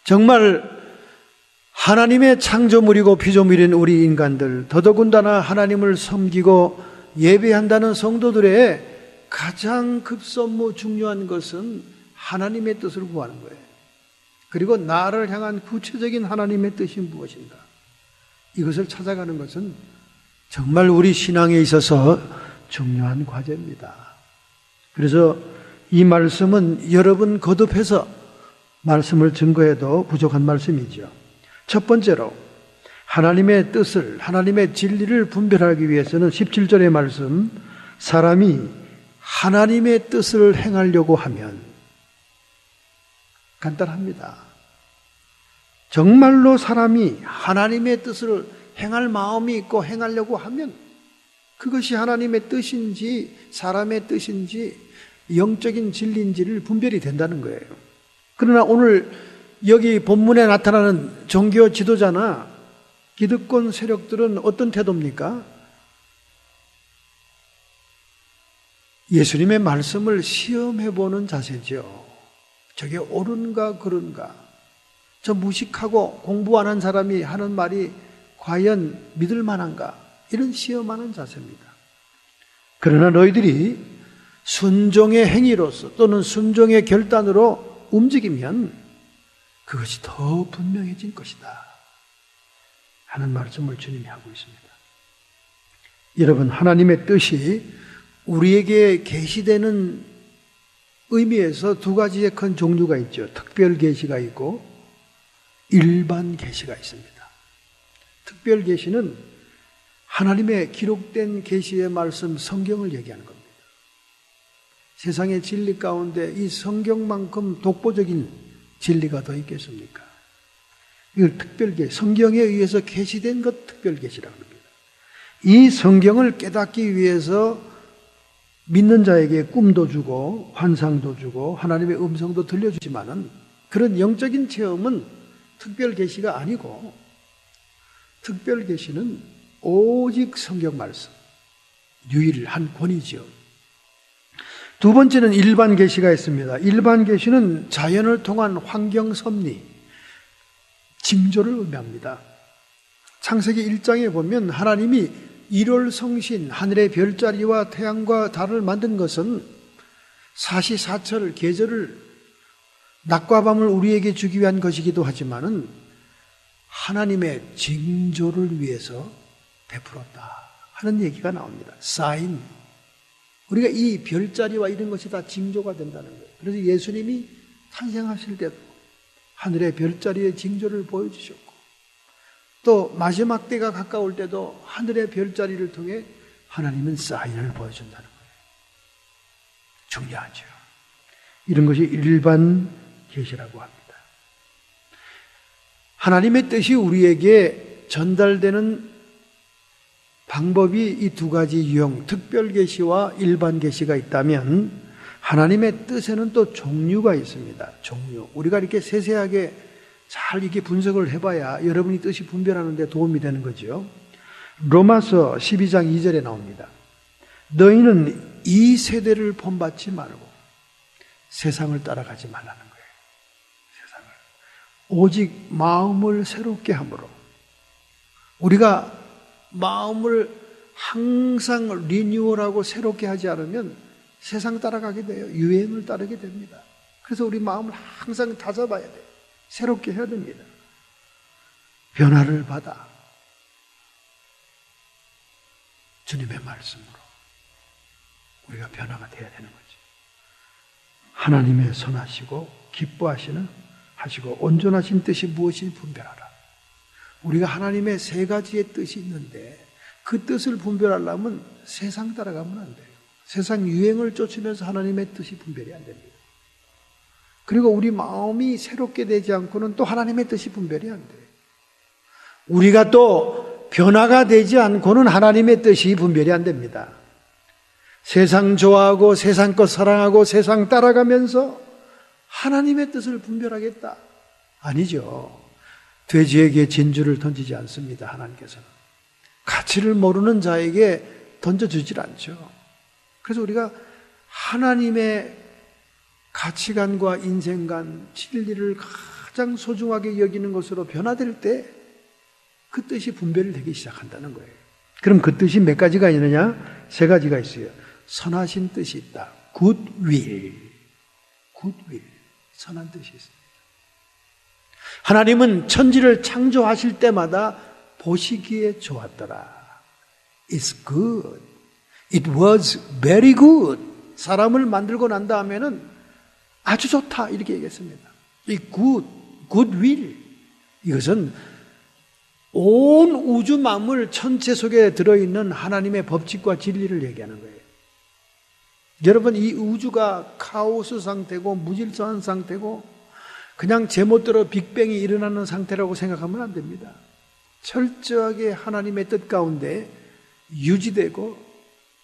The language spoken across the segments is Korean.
정말 하나님의 창조물이고 피조물인 우리 인간들, 더더군다나 하나님을 섬기고 예배한다는 성도들의 가장 급선무 중요한 것은 하나님의 뜻을 구하는 거예요. 그리고 나를 향한 구체적인 하나님의 뜻이 무엇인가, 이것을 찾아가는 것은 정말 우리 신앙에 있어서 중요한 과제입니다. 그래서 이 말씀은 여러분 거듭해서 말씀을 증거해도 부족한 말씀이죠. 첫 번째로 하나님의 뜻을, 하나님의 진리를 분별하기 위해서는 17절의 말씀, 사람이 하나님의 뜻을 행하려고 하면, 간단합니다. 정말로 사람이 하나님의 뜻을 행할 마음이 있고 행하려고 하면 그것이 하나님의 뜻인지 사람의 뜻인지 영적인 진리인지를 분별이 된다는 거예요. 그러나 오늘 여기 본문에 나타나는 종교 지도자나 기득권 세력들은 어떤 태도입니까? 예수님의 말씀을 시험해보는 자세죠. 저게 옳은가 그른가, 저 무식하고 공부 안 한 사람이 하는 말이 과연 믿을 만한가, 이런 시험하는 자세입니다. 그러나 너희들이 순종의 행위로서 또는 순종의 결단으로 움직이면 그것이 더 분명해질 것이다 하는 말씀을 주님이 하고 있습니다. 여러분, 하나님의 뜻이 우리에게 계시되는 의미에서 두 가지의 큰 종류가 있죠. 특별 계시가 있고 일반 계시가 있습니다. 특별 계시는 하나님의 기록된 계시의 말씀, 성경을 얘기하는 겁니다. 세상의 진리 가운데 이 성경만큼 독보적인 진리가 더 있겠습니까? 이걸 특별 계시, 성경에 의해서 계시된 것 특별 계시라고 합니다. 이 성경을 깨닫기 위해서 믿는 자에게 꿈도 주고 환상도 주고 하나님의 음성도 들려주지만은 그런 영적인 체험은 특별 계시가 아니고, 특별 계시는 오직 성경 말씀, 유일한 권위죠. 두 번째는 일반 계시가 있습니다. 일반 계시는 자연을 통한 환경 섭리, 징조를 의미합니다. 창세기 1장에 보면 하나님이 1월 성신, 하늘의 별자리와 태양과 달을 만든 것은 사시사철, 계절을, 낮과 밤을 우리에게 주기 위한 것이기도 하지만은 하나님의 징조를 위해서 베풀었다 하는 얘기가 나옵니다. 사인. 우리가 이 별자리와 이런 것이 다 징조가 된다는 거예요. 그래서 예수님이 탄생하실 때도 하늘의 별자리의 징조를 보여주셨고, 또 마지막 때가 가까울 때도 하늘의 별자리를 통해 하나님은 사인을 보여준다는 거예요. 중요하죠. 이런 것이 일반 계시라고 합니다. 하나님의 뜻이 우리에게 전달되는 방법이 이 두 가지 유형, 특별 계시와 일반 계시가 있다면 하나님의 뜻에는 또 종류가 있습니다. 종류. 우리가 이렇게 세세하게 잘 이렇게 분석을 해봐야 여러분이 뜻이 분별하는 데 도움이 되는 거죠. 로마서 12장 2절에 나옵니다. 너희는 이 세대를 본받지 말고 세상을 따라가지 말라는 거예요. 세상을. 오직 마음을 새롭게 함으로. 우리가 마음을 항상 리뉴얼하고 새롭게 하지 않으면 세상 따라가게 돼요. 유행을 따르게 됩니다. 그래서 우리 마음을 항상 다잡아야 돼요. 새롭게 해야 됩니다. 변화를 받아 주님의 말씀으로 우리가 변화가 돼야 되는 거죠. 하나님의 선하시고 기뻐하시는 하시고 온전하신 뜻이 무엇인지 분별하라. 우리가 하나님의 세 가지의 뜻이 있는데 그 뜻을 분별하려면 세상 따라가면 안 돼요. 세상 유행을 쫓으면서 하나님의 뜻이 분별이 안 됩니다. 그리고 우리 마음이 새롭게 되지 않고는 또 하나님의 뜻이 분별이 안 돼요. 우리가 또 변화가 되지 않고는 하나님의 뜻이 분별이 안 됩니다. 세상 좋아하고 세상 것 사랑하고 세상 따라가면서 하나님의 뜻을 분별하겠다? 아니죠. 돼지에게 진주를 던지지 않습니다. 하나님께서는 가치를 모르는 자에게 던져주질 않죠. 그래서 우리가 하나님의 가치관과 인생관, 진리를 가장 소중하게 여기는 것으로 변화될 때 그 뜻이 분별되기 시작한다는 거예요. 그럼 그 뜻이 몇 가지가 있느냐? 3가지가 있어요. 선하신 뜻이 있다. 굿윌. 선한 뜻이 있습니다. 하나님은 천지를 창조하실 때마다 보시기에 좋았더라. It's good. It was very good. 사람을 만들고 난 다음에는 아주 좋다 이렇게 얘기했습니다. 이 굿윌 이것은 온 우주 만물 천체 속에 들어있는 하나님의 법칙과 진리를 얘기하는 거예요. 여러분, 이 우주가 카오스 상태고 무질서한 상태고 그냥 제멋대로 빅뱅이 일어나는 상태라고 생각하면 안 됩니다. 철저하게 하나님의 뜻 가운데 유지되고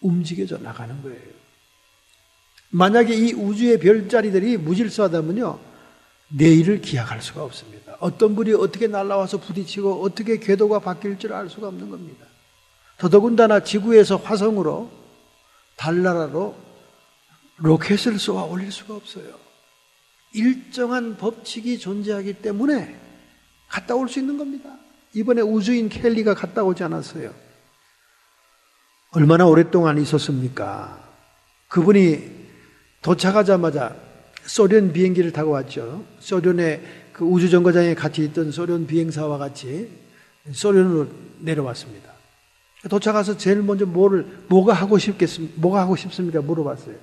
움직여져 나가는 거예요. 만약에 이 우주의 별자리들이 무질서하다면요, 내일을 기약할 수가 없습니다. 어떤 분이 어떻게 날아와서 부딪히고 어떻게 궤도가 바뀔 줄 알 수가 없는 겁니다. 더더군다나 지구에서 화성으로 달나라로 로켓을 쏘아 올릴 수가 없어요. 일정한 법칙이 존재하기 때문에 갔다 올 수 있는 겁니다. 이번에 우주인 켈리가 갔다 오지 않았어요. 얼마나 오랫동안 있었습니까? 그분이 도착하자마자 소련 비행기를 타고 왔죠. 소련의 그 우주정거장에 같이 있던 소련 비행사와 같이 소련으로 내려왔습니다. 도착해서 제일 먼저 뭐가 하고 싶습니까? 물어봤어요.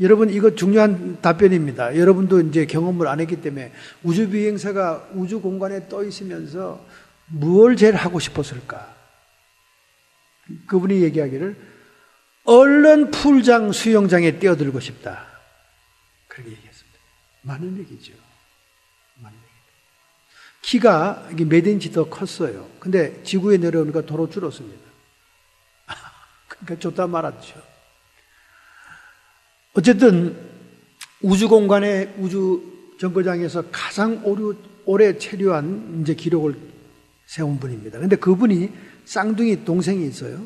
여러분, 이거 중요한 답변입니다. 여러분도 이제 경험을 안 했기 때문에 우주 비행사가 우주 공간에 떠 있으면서 뭘 제일 하고 싶었을까? 그분이 얘기하기를 얼른 풀장 수영장에 뛰어들고 싶다. 그렇게 얘기했습니다. 많은 얘기죠. 많은 얘기. 키가 몇 인치 더 컸어요. 근데 지구에 내려오니까 도로 줄었습니다. 그러니까 좋다 말았죠. 어쨌든 우주 공간에 우주 정거장에서 가장 오래 체류한 이제 기록을 세운 분입니다. 근데 그분이 쌍둥이 동생이 있어요.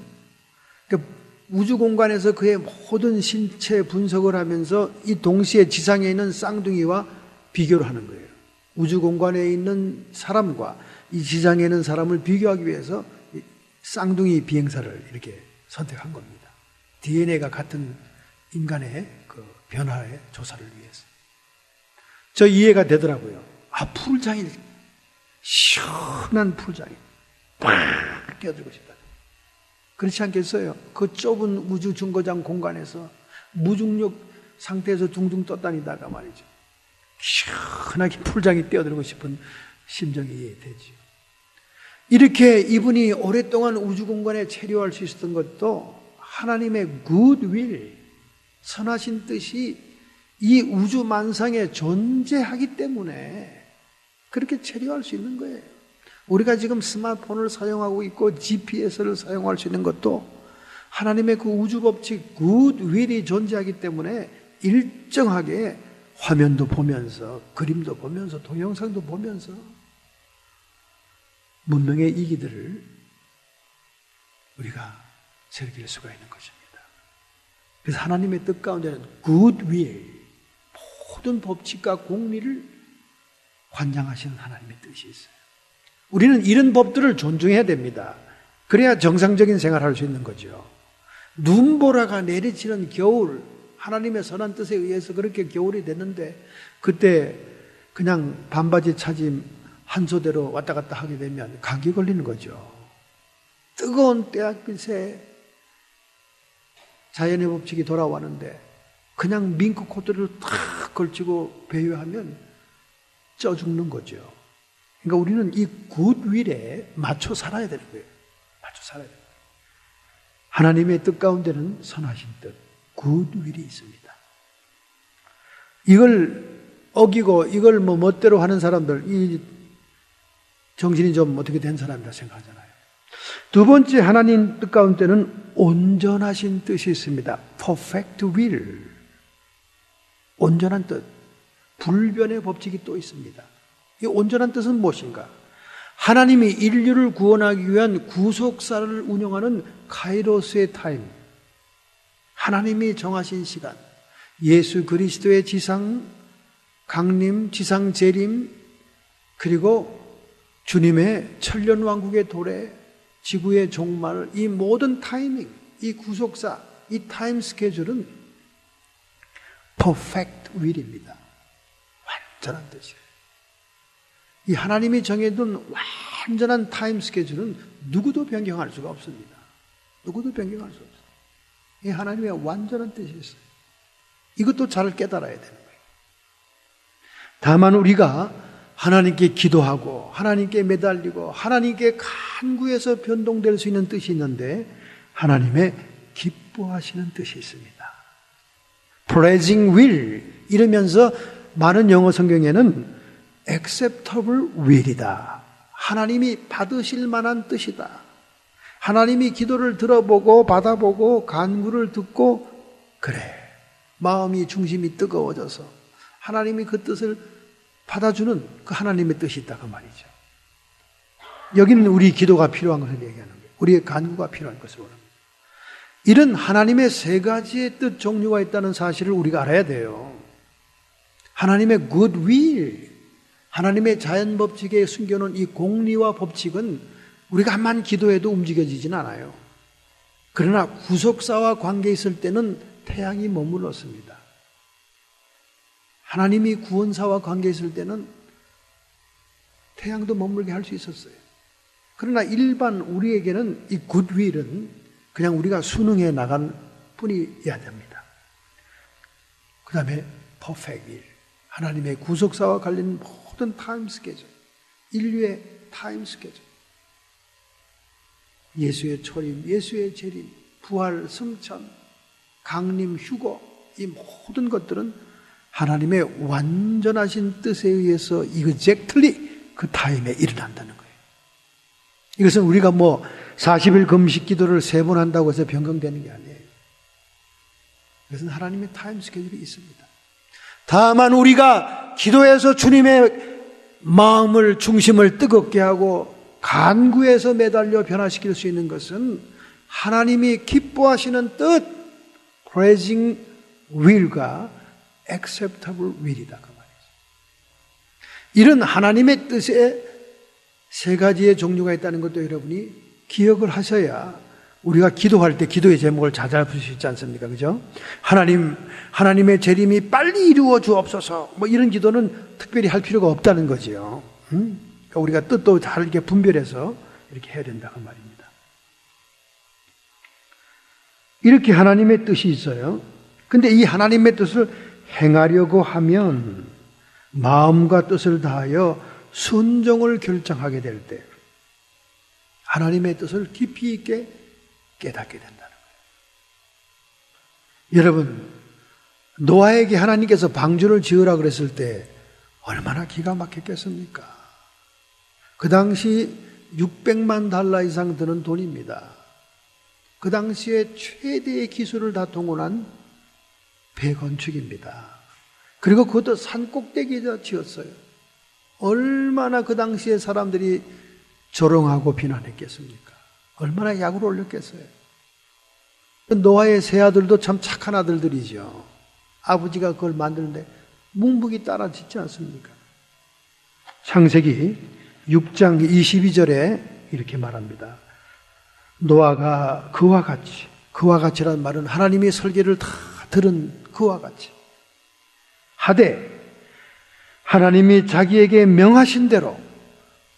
그러니까 우주 공간에서 그의 모든 신체 분석을 하면서 이 동시에 지상에 있는 쌍둥이와 비교를 하는 거예요. 우주 공간에 있는 사람과 이 지상에 있는 사람을 비교하기 위해서 쌍둥이 비행사를 이렇게 선택한 겁니다. DNA가 같은 인간의 그 변화의 조사를 위해서. 저 이해가 되더라고요. 풀장이, 시원한 풀장이 팍 끼어들고 싶다. 그렇지 않겠어요? 그 좁은 우주 중거장 공간에서 무중력 상태에서 둥둥 떠다니다가 말이죠, 시원하게 풀장이 뛰어들고 싶은 심정이 이해되죠. 이렇게 이분이 오랫동안 우주 공간에 체류할 수 있었던 것도 하나님의 굿윌, 선하신 뜻이 이 우주 만상에 존재하기 때문에 그렇게 체류할 수 있는 거예요. 우리가 지금 스마트폰을 사용하고 있고 GPS를 사용할 수 있는 것도 하나님의 그 우주 법칙 굿윌이 존재하기 때문에 일정하게 화면도 보면서 그림도 보면서 동영상도 보면서 문명의 이기들을 우리가 즐길 수가 있는 것입니다. 그래서 하나님의 뜻 가운데는 굿윌, 모든 법칙과 공리를 관장하시는 하나님의 뜻이 있어요. 우리는 이런 법들을 존중해야 됩니다. 그래야 정상적인 생활을 할 수 있는 거죠. 눈보라가 내리치는 겨울, 하나님의 선한 뜻에 의해서 그렇게 겨울이 됐는데 그때 그냥 반바지 차짐 한소대로 왔다 갔다 하게 되면 감기 걸리는 거죠. 뜨거운 때학빛에 자연의 법칙이 돌아왔는데 그냥 밍크 코트를 탁 걸치고 배회하면 쪄 죽는 거죠. 그러니까 우리는 이 굿윌에 맞춰 살아야 되는 거예요. 맞춰 살아야 돼요. 하나님의 뜻 가운데는 선하신 뜻, 굿윌이 있습니다. 이걸 어기고 이걸 멋대로 하는 사람들, 이 정신이 좀 어떻게 된 사람이라 생각하잖아요. 두 번째 하나님 뜻 가운데는 온전하신 뜻이 있습니다. Perfect will. 온전한 뜻. 불변의 법칙이 또 있습니다. 이 온전한 뜻은 무엇인가? 하나님이 인류를 구원하기 위한 구속사를 운영하는 카이로스의 타임. 하나님이 정하신 시간. 예수 그리스도의 지상 강림, 지상 재림, 그리고 주님의 천년왕국의 도래, 지구의 종말, 이 모든 타이밍, 이 구속사, 이 타임 스케줄은 perfect will입니다. 완전한 뜻이에요. 이 하나님이 정해둔 완전한 타임 스케줄은 누구도 변경할 수가 없습니다. 누구도 변경할 수 없어요. 이 하나님의 완전한 뜻이 있어요. 이것도 잘 깨달아야 되는 거예요. 다만 우리가 하나님께 기도하고 하나님께 매달리고 하나님께 간구해서 변동될 수 있는 뜻이 있는데 하나님의 기뻐하시는 뜻이 있습니다. Pleasing will 이러면서 많은 영어 성경에는 acceptable will이다. 하나님이 받으실 만한 뜻이다. 하나님이 기도를 들어보고 받아보고 간구를 듣고 그래 마음이 중심이 뜨거워져서 하나님이 그 뜻을 받아주는 그 하나님의 뜻이 있다 그 말이죠. 여기는 우리 기도가 필요한 것을 얘기하는 거예요. 우리의 간구가 필요한 것을 원합니다. 이런 하나님의 세 가지의 뜻 종류가 있다는 사실을 우리가 알아야 돼요. 하나님의 good will, 하나님의 자연 법칙에 숨겨놓은 이 공리와 법칙은 우리가 한만 기도해도 움직여지진 않아요. 그러나 구속사와 관계 있을 때는 태양이 머물렀습니다. 하나님이 구원사와 관계 있을 때는 태양도 머물게 할 수 있었어요. 그러나 일반 우리에게는 이 굿윌은 그냥 우리가 순응해 나간 뿐이어야 됩니다. 그 다음에 퍼펙트 윌, 하나님의 구속사와 관련 모든 타임 스케줄, 인류의 타임 스케줄, 예수의 초림, 예수의 재림, 부활, 승천, 강림, 휴거, 이 모든 것들은 하나님의 완전하신 뜻에 의해서 exactly 그 타임에 일어난다는 거예요. 이것은 우리가 40일 금식 기도를 3번 한다고 해서 변경되는 게 아니에요. 이것은 하나님의 타임 스케줄이 있습니다. 다만 우리가 기도해서 주님의 마음을 중심을 뜨겁게 하고 간구해서 매달려 변화시킬 수 있는 것은 하나님이 기뻐하시는 뜻, praising will과 acceptable will이다 그 말이죠. 이런 하나님의 뜻에 세 가지의 종류가 있다는 것도 여러분이 기억을 하셔야 우리가 기도할 때 기도의 제목을 잘 잡을 수 있지 않습니까? 그죠? 하나님의 재림이 빨리 이루어 주옵소서. 이런 기도는 특별히 할 필요가 없다는 거지요. 그러니까 우리가 뜻도 잘 이렇게 분별해서 이렇게 해야 된다 그 말입니다. 이렇게 하나님의 뜻이 있어요. 근데 이 하나님의 뜻을 행하려고 하면 마음과 뜻을 다하여 순종을 결정하게 될 때 하나님의 뜻을 깊이 있게 깨닫게 된다는 거예요. 여러분, 노아에게 하나님께서 방주를 지으라 그랬을 때 얼마나 기가 막혔겠습니까? 그 당시 600만 달러 이상 드는 돈입니다. 그 당시에 최대의 기술을 다 동원한 배건축입니다. 그리고 그것도 산 꼭대기에다 지었어요. 얼마나 그 당시에 사람들이 조롱하고 비난했겠습니까? 얼마나 약을 올렸겠어요. 노아의 세 아들도 참 착한 아들들이죠. 아버지가 그걸 만드는데 묵묵히 따라 짓지 않습니까? 창세기 6장 22절에 이렇게 말합니다. 노아가 그와 같이란 말은 하나님의 설계를 다 들은 그와 같이 하되 하나님이 자기에게 명하신 대로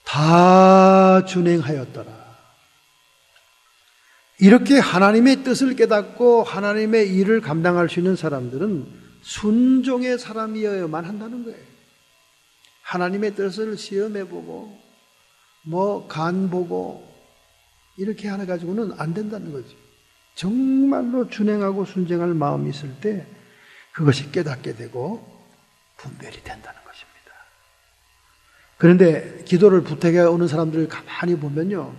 다 준행하였더라. 이렇게 하나님의 뜻을 깨닫고 하나님의 일을 감당할 수 있는 사람들은 순종의 사람이어야만 한다는 거예요. 하나님의 뜻을 시험해보고 간보고 이렇게 하나 가지고는 안 된다는 거죠. 정말로 준행하고 순종할 마음이 있을 때 그것이 깨닫게 되고 분별이 된다는 것입니다. 그런데 기도를 부탁해 오는 사람들을 가만히 보면요,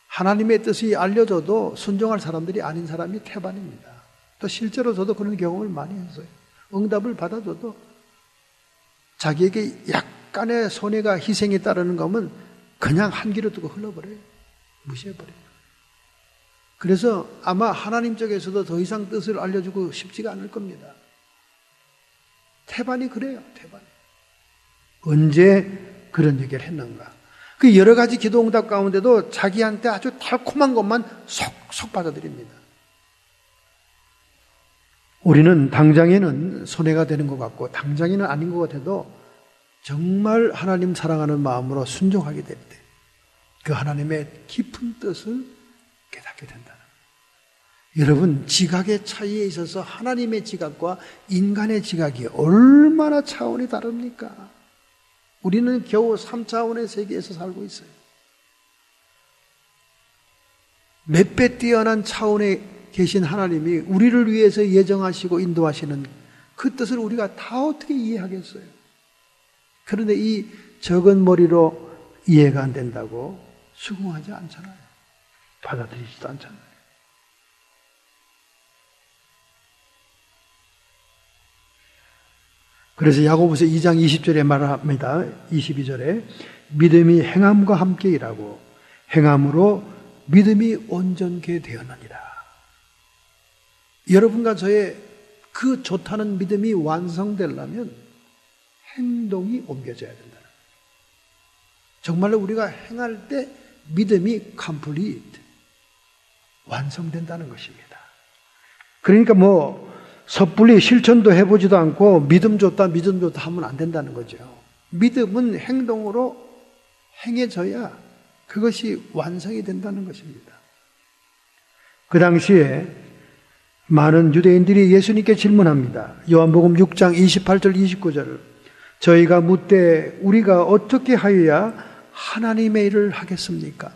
하나님의 뜻이 알려져도 순종할 사람들이 아닌 사람이 태반입니다. 또 실제로 저도 그런 경험을 많이 했어요. 응답을 받아줘도 자기에게 약간의 손해가 희생이 따르는 거면 그냥 한 길을 두고 흘러버려요. 무시해버려요. 그래서 아마 하나님 쪽에서도 더 이상 뜻을 알려주고 싶지가 않을 겁니다. 태반이 그래요. 태반이. 언제 그런 얘기를 했는가? 그 여러 가지 기도 응답 가운데도 자기한테 아주 달콤한 것만 속속 받아들입니다. 우리는 당장에는 손해가 되는 것 같고 당장에는 아닌 것 같아도 정말 하나님 사랑하는 마음으로 순종하게 될 때 그 하나님의 깊은 뜻을 깨닫게 된다는 거예요. 여러분, 지각의 차이에 있어서 하나님의 지각과 인간의 지각이 얼마나 차원이 다릅니까? 우리는 겨우 3차원의 세계에서 살고 있어요. 몇 배 뛰어난 차원에 계신 하나님이 우리를 위해서 예정하시고 인도하시는 그 뜻을 우리가 다 어떻게 이해하겠어요? 그런데 이 적은 머리로 이해가 안 된다고 수긍하지 않잖아요. 받아들이지도 않잖아요. 그래서 야고보서 2장 20절에 말합니다. 22절에 믿음이 행함과 함께 일하고 행함으로 믿음이 온전케 되었느니라. 여러분과 저의 그 좋다는 믿음이 완성되려면 행동이 옮겨져야 된다는 거예요. 정말로 우리가 행할 때 믿음이 complete, 완성된다는 것입니다. 그러니까 섣불리 실천도 해보지도 않고 믿음 좋다 하면 안 된다는 거죠. 믿음은 행동으로 행해져야 그것이 완성이 된다는 것입니다. 그 당시에 많은 유대인들이 예수님께 질문합니다. 요한복음 6장 28절 29절 저희가 묻되 우리가 어떻게 하여야 하나님의 일을 하겠습니까?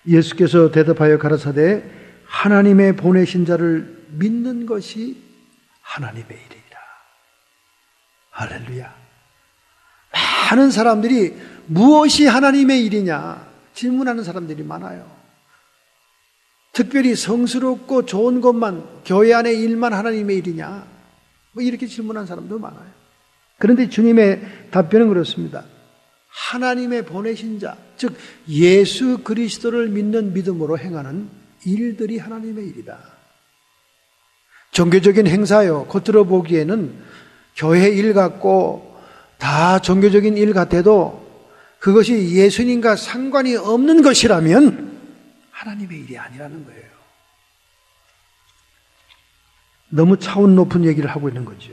예수께서 대답하여 가라사대 하나님의 보내신 자를 믿는 것이 하나님의 일이라. 할렐루야. 많은 사람들이 무엇이 하나님의 일이냐 질문하는 사람들이 많아요. 특별히 성스럽고 좋은 것만, 교회 안의 일만 하나님의 일이냐 이렇게 질문하는 사람도 많아요. 그런데 주님의 답변은 그렇습니다. 하나님의 보내신 자, 즉 예수 그리스도를 믿는 믿음으로 행하는 일들이 하나님의 일이다. 종교적인 행사요, 겉으로 보기에는 교회 일 같고 다 종교적인 일 같아도 그것이 예수님과 상관이 없는 것이라면 하나님의 일이 아니라는 거예요. 너무 차원 높은 얘기를 하고 있는 거죠.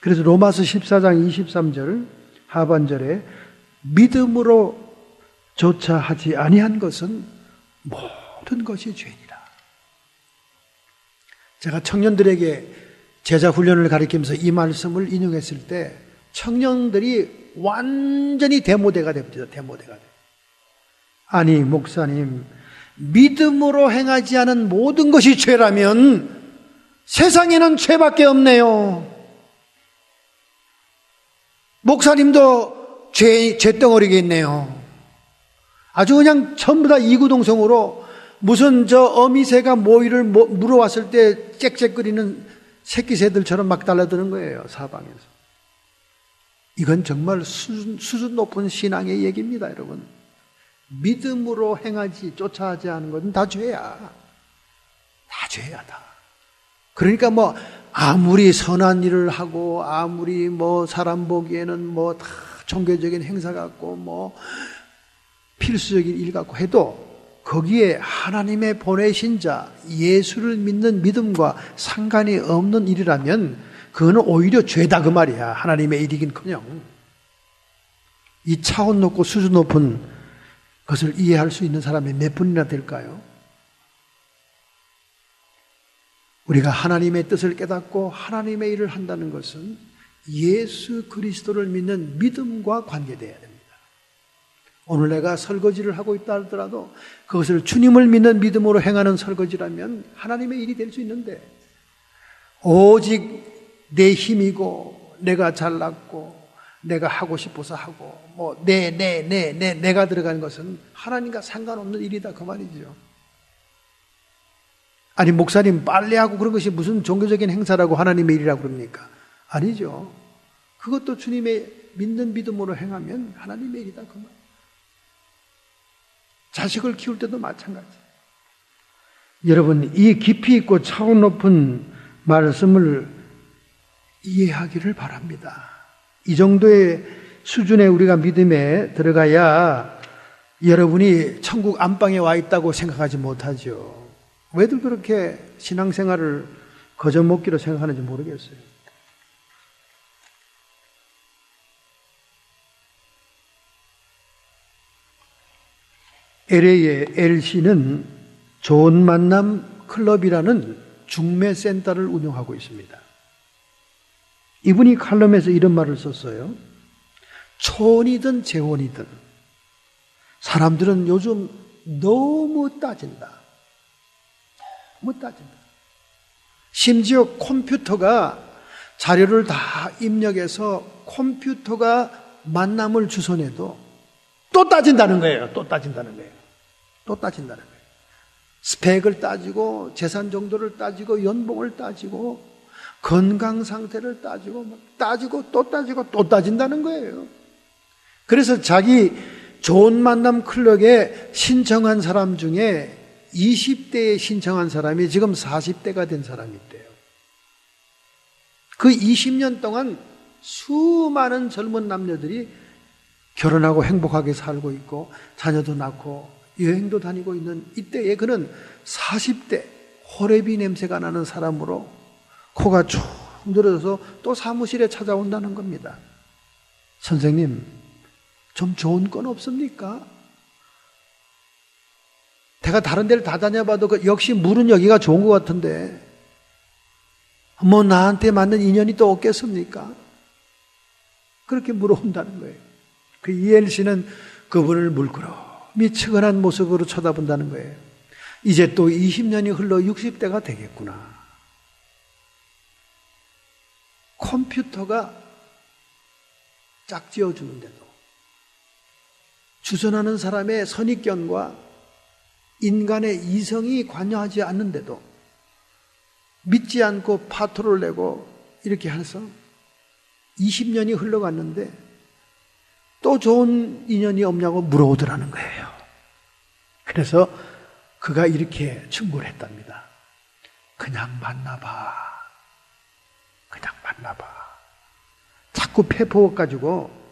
그래서 로마서 14장 23절 하반절에 믿음으로 조차 하지 아니한 것은 모든 것이 죄니라. 제가 청년들에게 제자 훈련을 가리키면서 이 말씀을 인용했을 때 청년들이 완전히 데모대가 됩니다. 데모대가 돼요. 아니 목사님, 믿음으로 행하지 않은 모든 것이 죄라면 세상에는 죄밖에 없네요. 목사님도 죄덩어리겠네요. 아주 그냥 전부 다 이구동성으로 무슨 어미새가 모이를 물어왔을 때 짹짹거리는 새끼새들처럼 막 달라드는 거예요, 사방에서. 이건 정말 수준 높은 신앙의 얘기입니다, 여러분. 믿음으로 행하지 쫓아하지 않은 것은 다 죄야. 다 죄야, 다. 그러니까 아무리 선한 일을 하고 아무리 사람 보기에는 다 종교적인 행사 같고 필수적인 일 같고 해도 거기에 하나님의 보내신 자 예수를 믿는 믿음과 상관이 없는 일이라면 그거는 오히려 죄다 그 말이야. 하나님의 일이긴커녕. 이 차원 높고 수준 높은 것을 이해할 수 있는 사람이 몇 분이나 될까요? 우리가 하나님의 뜻을 깨닫고 하나님의 일을 한다는 것은 예수 그리스도를 믿는 믿음과 관계되어야 됩니다. 오늘 내가 설거지를 하고 있다 하더라도 그것을 주님을 믿는 믿음으로 행하는 설거지라면 하나님의 일이 될 수 있는데 오직 내 힘이고 내가 잘났고 내가 하고 싶어서 하고 내가 들어간 것은 하나님과 상관없는 일이다 그 말이죠. 아니 목사님 빨래하고 그런 것이 무슨 종교적인 행사라고 하나님의 일이라고 그럽니까? 아니죠. 그것도 주님의 믿는 믿음으로 행하면 하나님의 일이다 그 말. 자식을 키울 때도 마찬가지. 여러분 이 깊이 있고 차원 높은 말씀을 이해하기를 바랍니다. 이 정도의 수준의 우리가 믿음에 들어가야 여러분이 천국 안방에 와 있다고 생각하지 못하죠. 왜들 그렇게 신앙생활을 거저먹기로 생각하는지 모르겠어요. LA의 LC는 좋은 만남 클럽이라는 중매 센터를 운영하고 있습니다. 이분이 칼럼에서 이런 말을 썼어요. 초혼이든 재혼이든 사람들은 요즘 너무 따진다. 너무 따진다. 심지어 컴퓨터가 자료를 다 입력해서 컴퓨터가 만남을 주선해도 또 따진다는 거예요. 또 따진다는 거예요. 또 따진다는 거예요. 스펙을 따지고 재산 정도를 따지고 연봉을 따지고 건강 상태를 따지고 또 따지고 또 따진다는 거예요. 그래서 자기 좋은 만남 클럽에 신청한 사람 중에 20대에 신청한 사람이 지금 40대가 된 사람이 있대요. 그 20년 동안 수많은 젊은 남녀들이 결혼하고 행복하게 살고 있고 자녀도 낳고 여행도 다니고 있는 이때에 그는 40대 호레비 냄새가 나는 사람으로 코가 쭉 늘어져서 또 사무실에 찾아온다는 겁니다. 선생님, 좀 좋은 건 없습니까? 내가 다른 데를 다 다녀봐도 역시 물은 여기가 좋은 것 같은데 뭐 나한테 맞는 인연이 또 없겠습니까? 그렇게 물어온다는 거예요. 그 ELC는 그분을 물끄러미 측은한 모습으로 쳐다본다는 거예요. 이제 또 20년이 흘러 60대가 되겠구나. 컴퓨터가 짝지어주는데도 주선하는 사람의 선입견과 인간의 이성이 관여하지 않는데도 믿지 않고 파토를 내고 이렇게 해서 20년이 흘러갔는데 또 좋은 인연이 없냐고 물어오더라는 거예요. 그래서 그가 이렇게 충고를 했답니다. 그냥 만나봐. 그냥 만나봐. 자꾸 페이퍼워크 가지고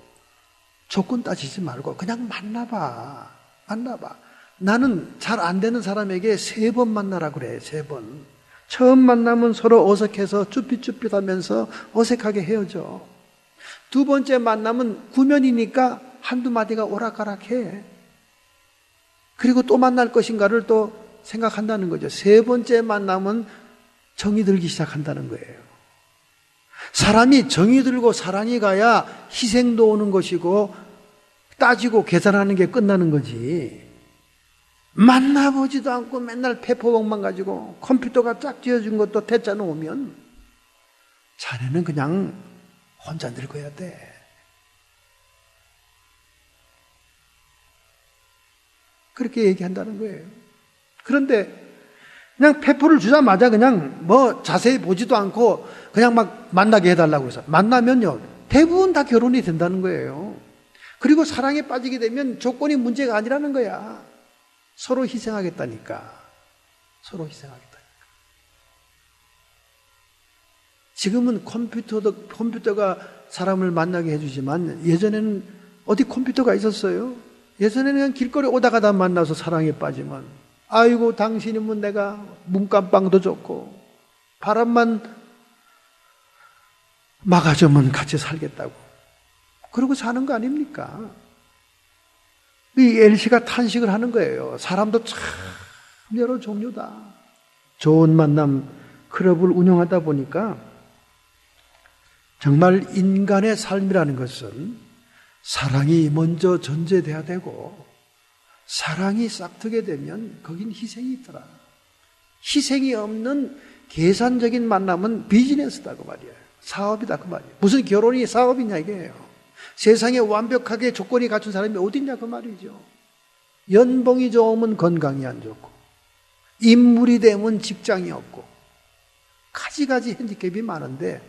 조건 따지지 말고 그냥 만나봐. 만나봐. 나는 잘 안 되는 사람에게 3번 만나라 그래. 3번. 처음 만나면 서로 어색해서 쭈삣쭈삣하면서 어색하게 헤어져. 2번째 만나면 구면이니까 한두 마디가 오락가락해. 그리고 또 만날 것인가를 또 생각한다는 거죠. 3번째 만나면 정이 들기 시작한다는 거예요. 사람이 정이 들고 사랑이 가야 희생도 오는 것이고 따지고 계산하는 게 끝나는 거지. 만나보지도 않고 맨날 페이퍼워크만 가지고 컴퓨터가 짝지어준 것도 대짜 놓으면 자네는 그냥 혼자 늙어야 돼. 그렇게 얘기한다는 거예요. 그런데 그냥 페퍼를 주자마자 그냥 뭐 자세히 보지도 않고 그냥 막 만나게 해달라고 해서 만나면요 대부분 다 결혼이 된다는 거예요. 그리고 사랑에 빠지게 되면 조건이 문제가 아니라는 거야. 서로 희생하겠다니까. 서로 희생하겠다니까. 지금은 컴퓨터가 사람을 만나게 해주지만 예전에는 어디 컴퓨터가 있었어요? 예전에는 그냥 길거리 오다가다 만나서 사랑에 빠지면 아이고 당신이면 내가 문간방도 좋고 바람만 막아주면 같이 살겠다고 그러고 사는 거 아닙니까? 이 엘시가 탄식을 하는 거예요. 사람도 참 여러 종류다. 좋은 만남 클럽을 운영하다 보니까 정말 인간의 삶이라는 것은 사랑이 먼저 전제돼야 되고 사랑이 싹트게 되면 거긴 희생이 있더라. 희생이 없는 계산적인 만남은 비즈니스다 그 말이에요. 사업이다 그 말이에요. 무슨 결혼이 사업이냐 이게요. 세상에 완벽하게 조건이 갖춘 사람이 어딨냐 그 말이죠. 연봉이 좋으면 건강이 안 좋고 인물이 되면 직장이 없고 가지가지 핸디캡이 많은데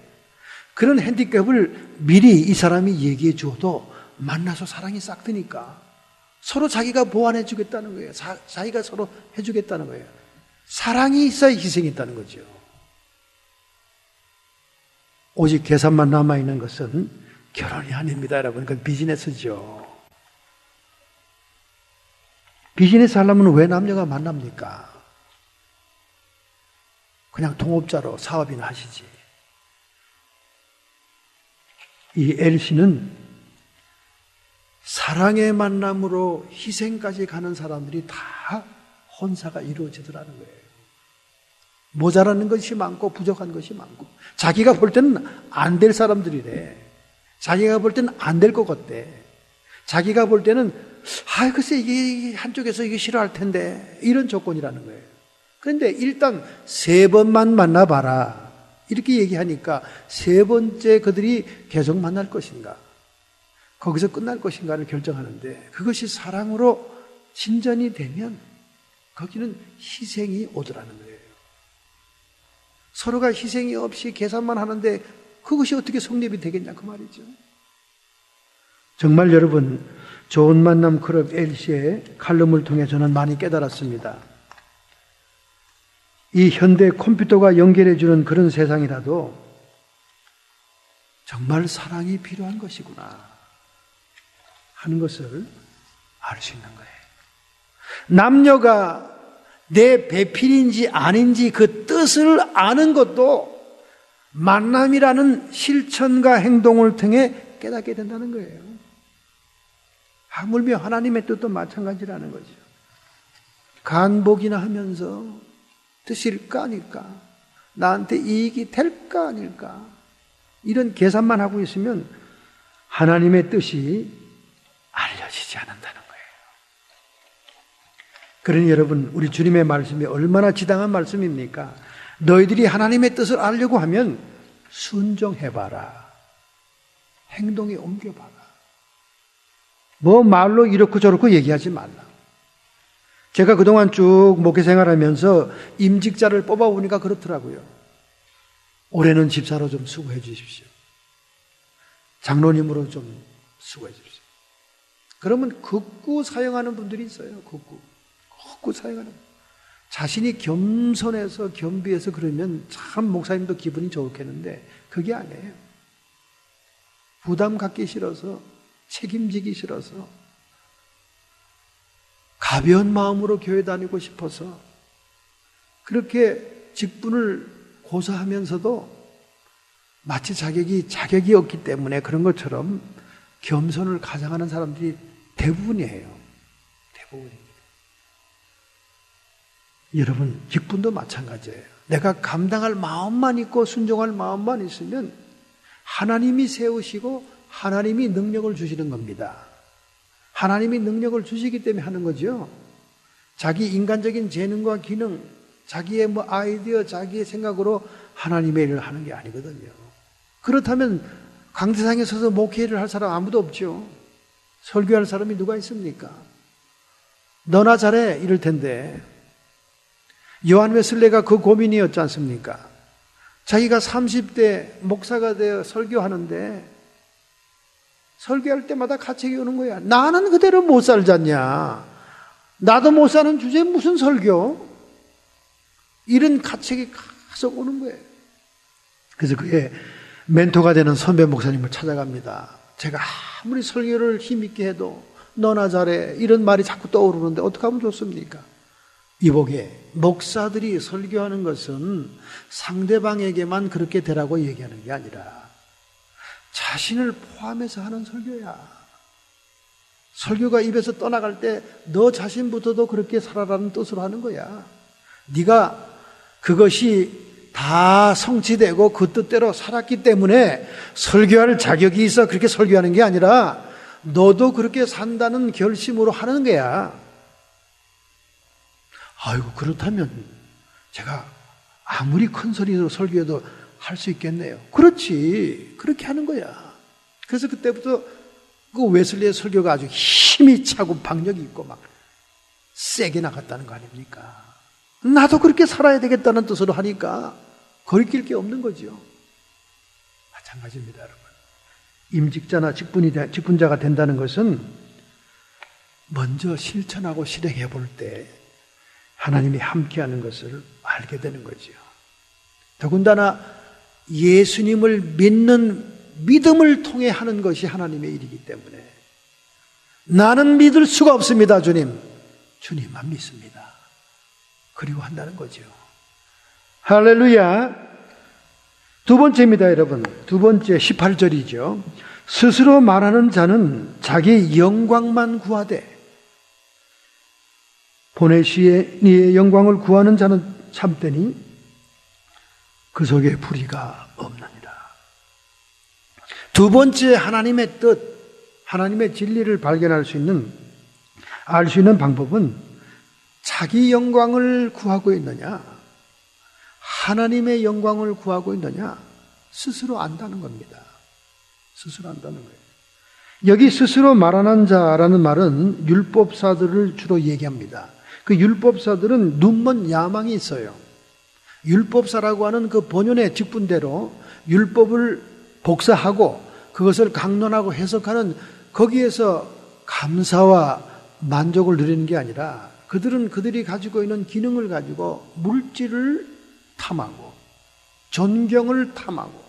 그런 핸디캡을 미리 이 사람이 얘기해 주어도 만나서 사랑이 싹 트니까 서로 자기가 보완해 주겠다는 거예요. 자기가 서로 해주겠다는 거예요. 사랑이 있어야 희생이 있다는 거죠. 오직 계산만 남아있는 것은 결혼이 아닙니다, 여러분. 그건 비즈니스죠. 비즈니스 하려면 왜 남녀가 만납니까? 그냥 동업자로 사업이나 하시지. 이 엘씨는 사랑의 만남으로 희생까지 가는 사람들이 다 혼사가 이루어지더라는 거예요. 모자라는 것이 많고 부족한 것이 많고 자기가 볼 때는 안 될 사람들이래. 자기가 볼 때는 안 될 것 같대. 자기가 볼 때는 글쎄 이게 한쪽에서 이게 싫어할 텐데 이런 조건이라는 거예요. 그런데 일단 3번만 만나봐라 이렇게 얘기하니까 3번째 그들이 계속 만날 것인가 거기서 끝날 것인가를 결정하는데 그것이 사랑으로 진전이 되면 거기는 희생이 오더라는 거예요. 서로가 희생이 없이 계산만 하는데 그것이 어떻게 성립이 되겠냐 그 말이죠. 정말 여러분 좋은 만남 클럽 엘씨의 칼럼을 통해 저는 많이 깨달았습니다. 이 현대 컴퓨터가 연결해주는 그런 세상이라도 정말 사랑이 필요한 것이구나 하는 것을 알 수 있는 거예요. 남녀가 내 배필인지 아닌지 그 뜻을 아는 것도 만남이라는 실천과 행동을 통해 깨닫게 된다는 거예요. 하물며 하나님의 뜻도 마찬가지라는 거죠. 간복이나 하면서 뜻일까 아닐까? 나한테 이익이 될까 아닐까? 이런 계산만 하고 있으면 하나님의 뜻이 알려지지 않는다는 거예요. 그러니 여러분 우리 주님의 말씀이 얼마나 지당한 말씀입니까? 너희들이 하나님의 뜻을 알려고 하면 순종해봐라. 행동에 옮겨봐라. 뭐 말로 이렇고 저렇고 얘기하지 말라. 제가 그동안 쭉 목회 생활하면서 임직자를 뽑아보니까 그렇더라고요. 올해는 집사로 좀 수고해 주십시오. 장로님으로 좀 수고해 주십시오. 그러면 극구 사용하는 분들이 있어요. 극구 사용하는. 자신이 겸손해서 겸비해서 그러면 참 목사님도 기분이 좋겠는데 그게 아니에요. 부담 갖기 싫어서 책임지기 싫어서 가벼운 마음으로 교회 다니고 싶어서 그렇게 직분을 고사하면서도 마치 자격이 없기 때문에 그런 것처럼 겸손을 가장하는 사람들이 대부분이에요. 대부분입니다. 여러분, 직분도 마찬가지예요. 내가 감당할 마음만 있고 순종할 마음만 있으면 하나님이 세우시고 하나님이 능력을 주시는 겁니다. 하나님이 능력을 주시기 때문에 하는 거죠. 자기 인간적인 재능과 기능, 자기의 아이디어, 자기의 생각으로 하나님의 일을 하는 게 아니거든요. 그렇다면 강대상에 서서 목회를 할 사람 아무도 없죠. 설교할 사람이 누가 있습니까? 너나 잘해 이럴 텐데 요한 웨슬레가 그 고민이었지 않습니까? 자기가 30대 목사가 되어 설교하는데 설교할 때마다 가책이 오는 거야. 나는 그대로 못 살잖냐. 나도 못 사는 주제에 무슨 설교? 이런 가책이 계속 오는 거예요. 그래서 그의 멘토가 되는 선배 목사님을 찾아갑니다. 제가 아무리 설교를 힘있게 해도 너나 잘해 이런 말이 자꾸 떠오르는데 어떻게 하면 좋습니까? 이보게 목사들이 설교하는 것은 상대방에게만 그렇게 되라고 얘기하는 게 아니라 자신을 포함해서 하는 설교야. 설교가 입에서 떠나갈 때 너 자신부터도 그렇게 살아라는 뜻으로 하는 거야. 네가 그것이 다 성취되고 그 뜻대로 살았기 때문에 설교할 자격이 있어 그렇게 설교하는 게 아니라 너도 그렇게 산다는 결심으로 하는 거야. 아이고 그렇다면 제가 아무리 큰 소리로 설교해도 할 수 있겠네요. 그렇지. 그렇게 하는 거야. 그래서 그때부터 그 웨슬리의 설교가 아주 힘이 차고 박력이 있고 막 세게 나갔다는 거 아닙니까? 나도 그렇게 살아야 되겠다는 뜻으로 하니까 거리낄 게 없는 거죠. 마찬가지입니다, 여러분. 임직자나 직분자가 된다는 것은 먼저 실천하고 실행해 볼 때 하나님이 함께하는 것을 알게 되는 거죠. 더군다나 예수님을 믿는 믿음을 통해 하는 것이 하나님의 일이기 때문에 나는 믿을 수가 없습니다, 주님. 주님만 믿습니다. 그리고 한다는 거죠. 할렐루야. 두 번째입니다, 여러분. 두 번째 18절이죠. 스스로 말하는 자는 자기 영광만 구하되 보내시에 니의 영광을 구하는 자는 참되니 그 속에 불의가 없느니라. 두 번째 하나님의 뜻, 하나님의 진리를 발견할 수 있는, 알 수 있는 방법은 자기 영광을 구하고 있느냐, 하나님의 영광을 구하고 있느냐, 스스로 안다는 겁니다. 스스로 안다는 거예요. 여기 스스로 말하는 자라는 말은 율법사들을 주로 얘기합니다. 그 율법사들은 눈먼 야망이 있어요. 율법사라고 하는 그 본연의 직분대로 율법을 복사하고 그것을 강론하고 해석하는, 거기에서 감사와 만족을 누리는 게 아니라 그들은 그들이 가지고 있는 기능을 가지고 물질을 탐하고 존경을 탐하고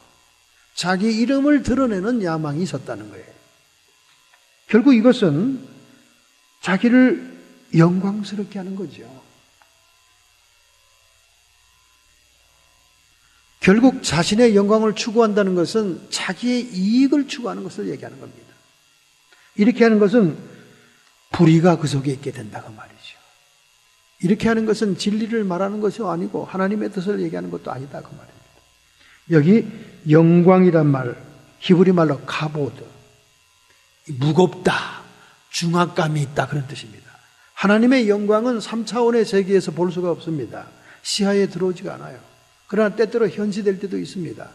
자기 이름을 드러내는 야망이 있었다는 거예요. 결국 이것은 자기를 영광스럽게 하는 거죠. 결국 자신의 영광을 추구한다는 것은 자기의 이익을 추구하는 것을 얘기하는 겁니다. 이렇게 하는 것은 불의가 그 속에 있게 된다고 말이죠. 이렇게 하는 것은 진리를 말하는 것이 아니고 하나님의 뜻을 얘기하는 것도 아니다 그 말입니다. 여기 영광이란 말, 히브리 말로 카보드, 무겁다, 중압감이 있다, 그런 뜻입니다. 하나님의 영광은 3차원의 세계에서 볼 수가 없습니다. 시야에 들어오지가 않아요. 그러나 때때로 현시될 때도 있습니다.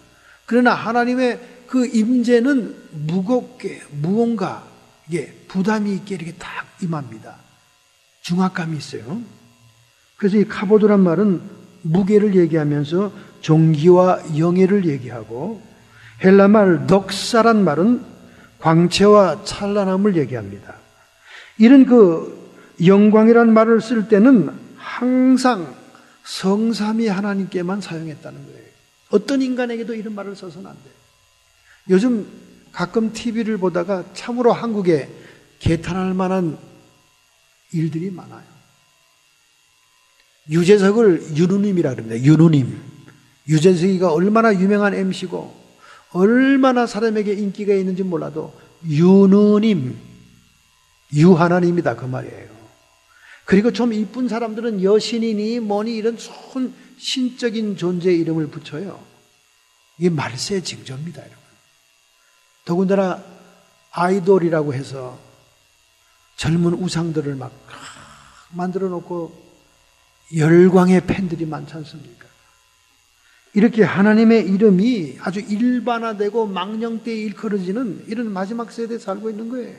그러나 하나님의 그 임재는 무겁게, 무언가 이게 부담이 있게 이렇게 딱 임합니다. 중압감이 있어요. 그래서 이 카보드란 말은 무게를 얘기하면서 종기와 영예를 얘기하고, 헬라말 덕사란 말은 광채와 찬란함을 얘기합니다. 이런 그 영광이란 말을 쓸 때는 항상 성삼위 하나님께만 사용했다는 거예요. 어떤 인간에게도 이런 말을 써서는 안 돼요. 요즘 가끔 TV를 보다가 참으로 한국에 개탄할 만한 일들이 많아요. 유재석을 윤우님이라 그럽니다. 윤우님. 유재석이가 얼마나 유명한 MC고 얼마나 사람에게 인기가 있는지 몰라도 윤우님, 유하나님이다 그 말이에요. 그리고 좀 이쁜 사람들은 여신이니 뭐니 이런 좋은 신적인 존재의 이름을 붙여요. 이게 말세의 징조입니다, 여러분. 더군다나 아이돌이라고 해서 젊은 우상들을 막 만들어 놓고 열광의 팬들이 많지 않습니까? 이렇게 하나님의 이름이 아주 일반화되고 망령되이 일컬어지는 이런 마지막 세대에 살고 있는 거예요.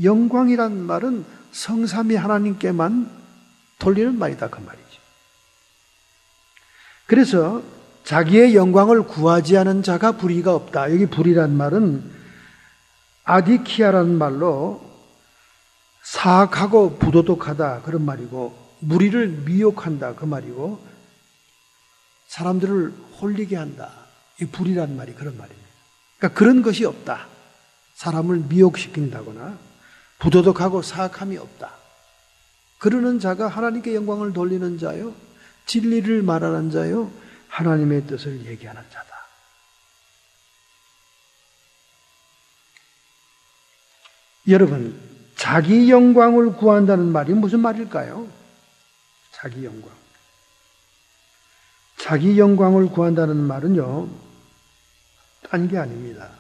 영광이란 말은 성삼위 하나님께만 돌리는 말이다 그 말이죠. 그래서 자기의 영광을 구하지 않은 자가 불의가 없다. 여기 불의란 말은 아디키아라는 말로 사악하고 부도덕하다 그런 말이고, 무리를 미혹한다 그 말이고, 사람들을 홀리게 한다, 이 불의란 말이 그런 말입니다. 그러니까 그런 것이 없다. 사람을 미혹시킨다거나 부도덕하고 사악함이 없다. 그러는 자가 하나님께 영광을 돌리는 자요, 진리를 말하는 자요, 하나님의 뜻을 얘기하는 자다. 여러분, 자기 영광을 구한다는 말이 무슨 말일까요? 자기 영광. 자기 영광을 구한다는 말은요, 딴 게 아닙니다.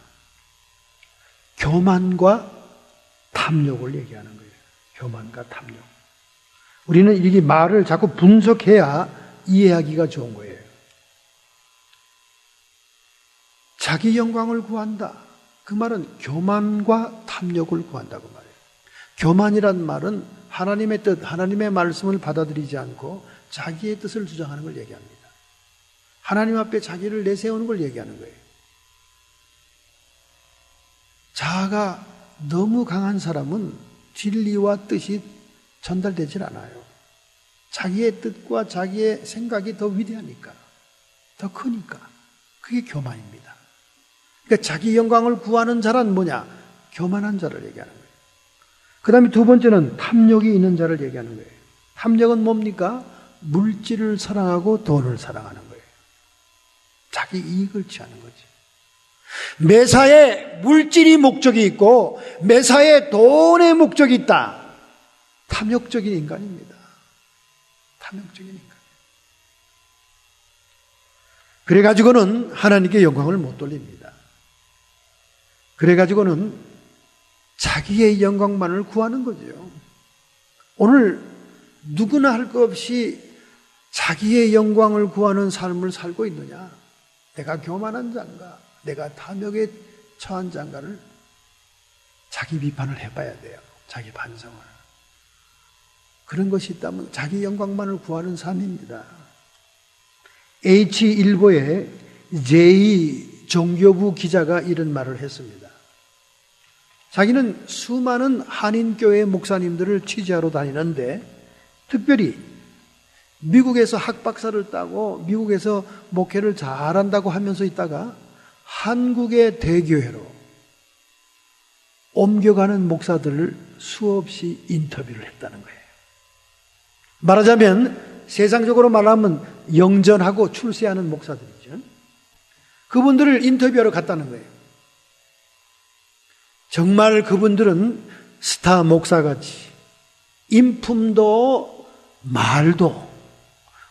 교만과 탐욕을 얘기하는 거예요. 교만과 탐욕. 우리는 이렇게 말을 자꾸 분석해야 이해하기가 좋은 거예요. 자기 영광을 구한다. 그 말은 교만과 탐욕을 구한다고 말해요. 교만이란 말은 하나님의 뜻, 하나님의 말씀을 받아들이지 않고 자기의 뜻을 주장하는 걸 얘기합니다. 하나님 앞에 자기를 내세우는 걸 얘기하는 거예요. 자아가 너무 강한 사람은 진리와 뜻이 전달되질 않아요. 자기의 뜻과 자기의 생각이 더 위대하니까, 더 크니까. 그게 교만입니다. 그러니까 자기 영광을 구하는 자란 뭐냐? 교만한 자를 얘기하는 거예요. 그 다음에 두 번째는 탐욕이 있는 자를 얘기하는 거예요. 탐욕은 뭡니까? 물질을 사랑하고 돈을 사랑하는 거예요. 자기 이익을 취하는 거지. 매사에 물질이 목적이 있고 매사에 돈의 목적이 있다. 탐욕적인 인간입니다. 탐욕적인 인간. 그래가지고는 하나님께 영광을 못 돌립니다. 그래가지고는 자기의 영광만을 구하는 거죠. 오늘 누구나 할 것 없이 자기의 영광을 구하는 삶을 살고 있느냐? 내가 교만한 자인가? 내가 탐욕에 처한 자인가를 자기 비판을 해봐야 돼요. 자기 반성을. 그런 것이 있다면 자기 영광만을 구하는 삶입니다. H일보의 J 종교부 기자가 이런 말을 했습니다. 자기는 수많은 한인교회 목사님들을 취재하러 다니는데 특별히 미국에서 학박사를 따고 미국에서 목회를 잘한다고 하면서 있다가 한국의 대교회로 옮겨가는 목사들을 수없이 인터뷰를 했다는 거예요. 말하자면 세상적으로 말하면 영전하고 출세하는 목사들이죠. 그분들을 인터뷰하러 갔다는 거예요. 정말 그분들은 스타 목사같이 인품도 말도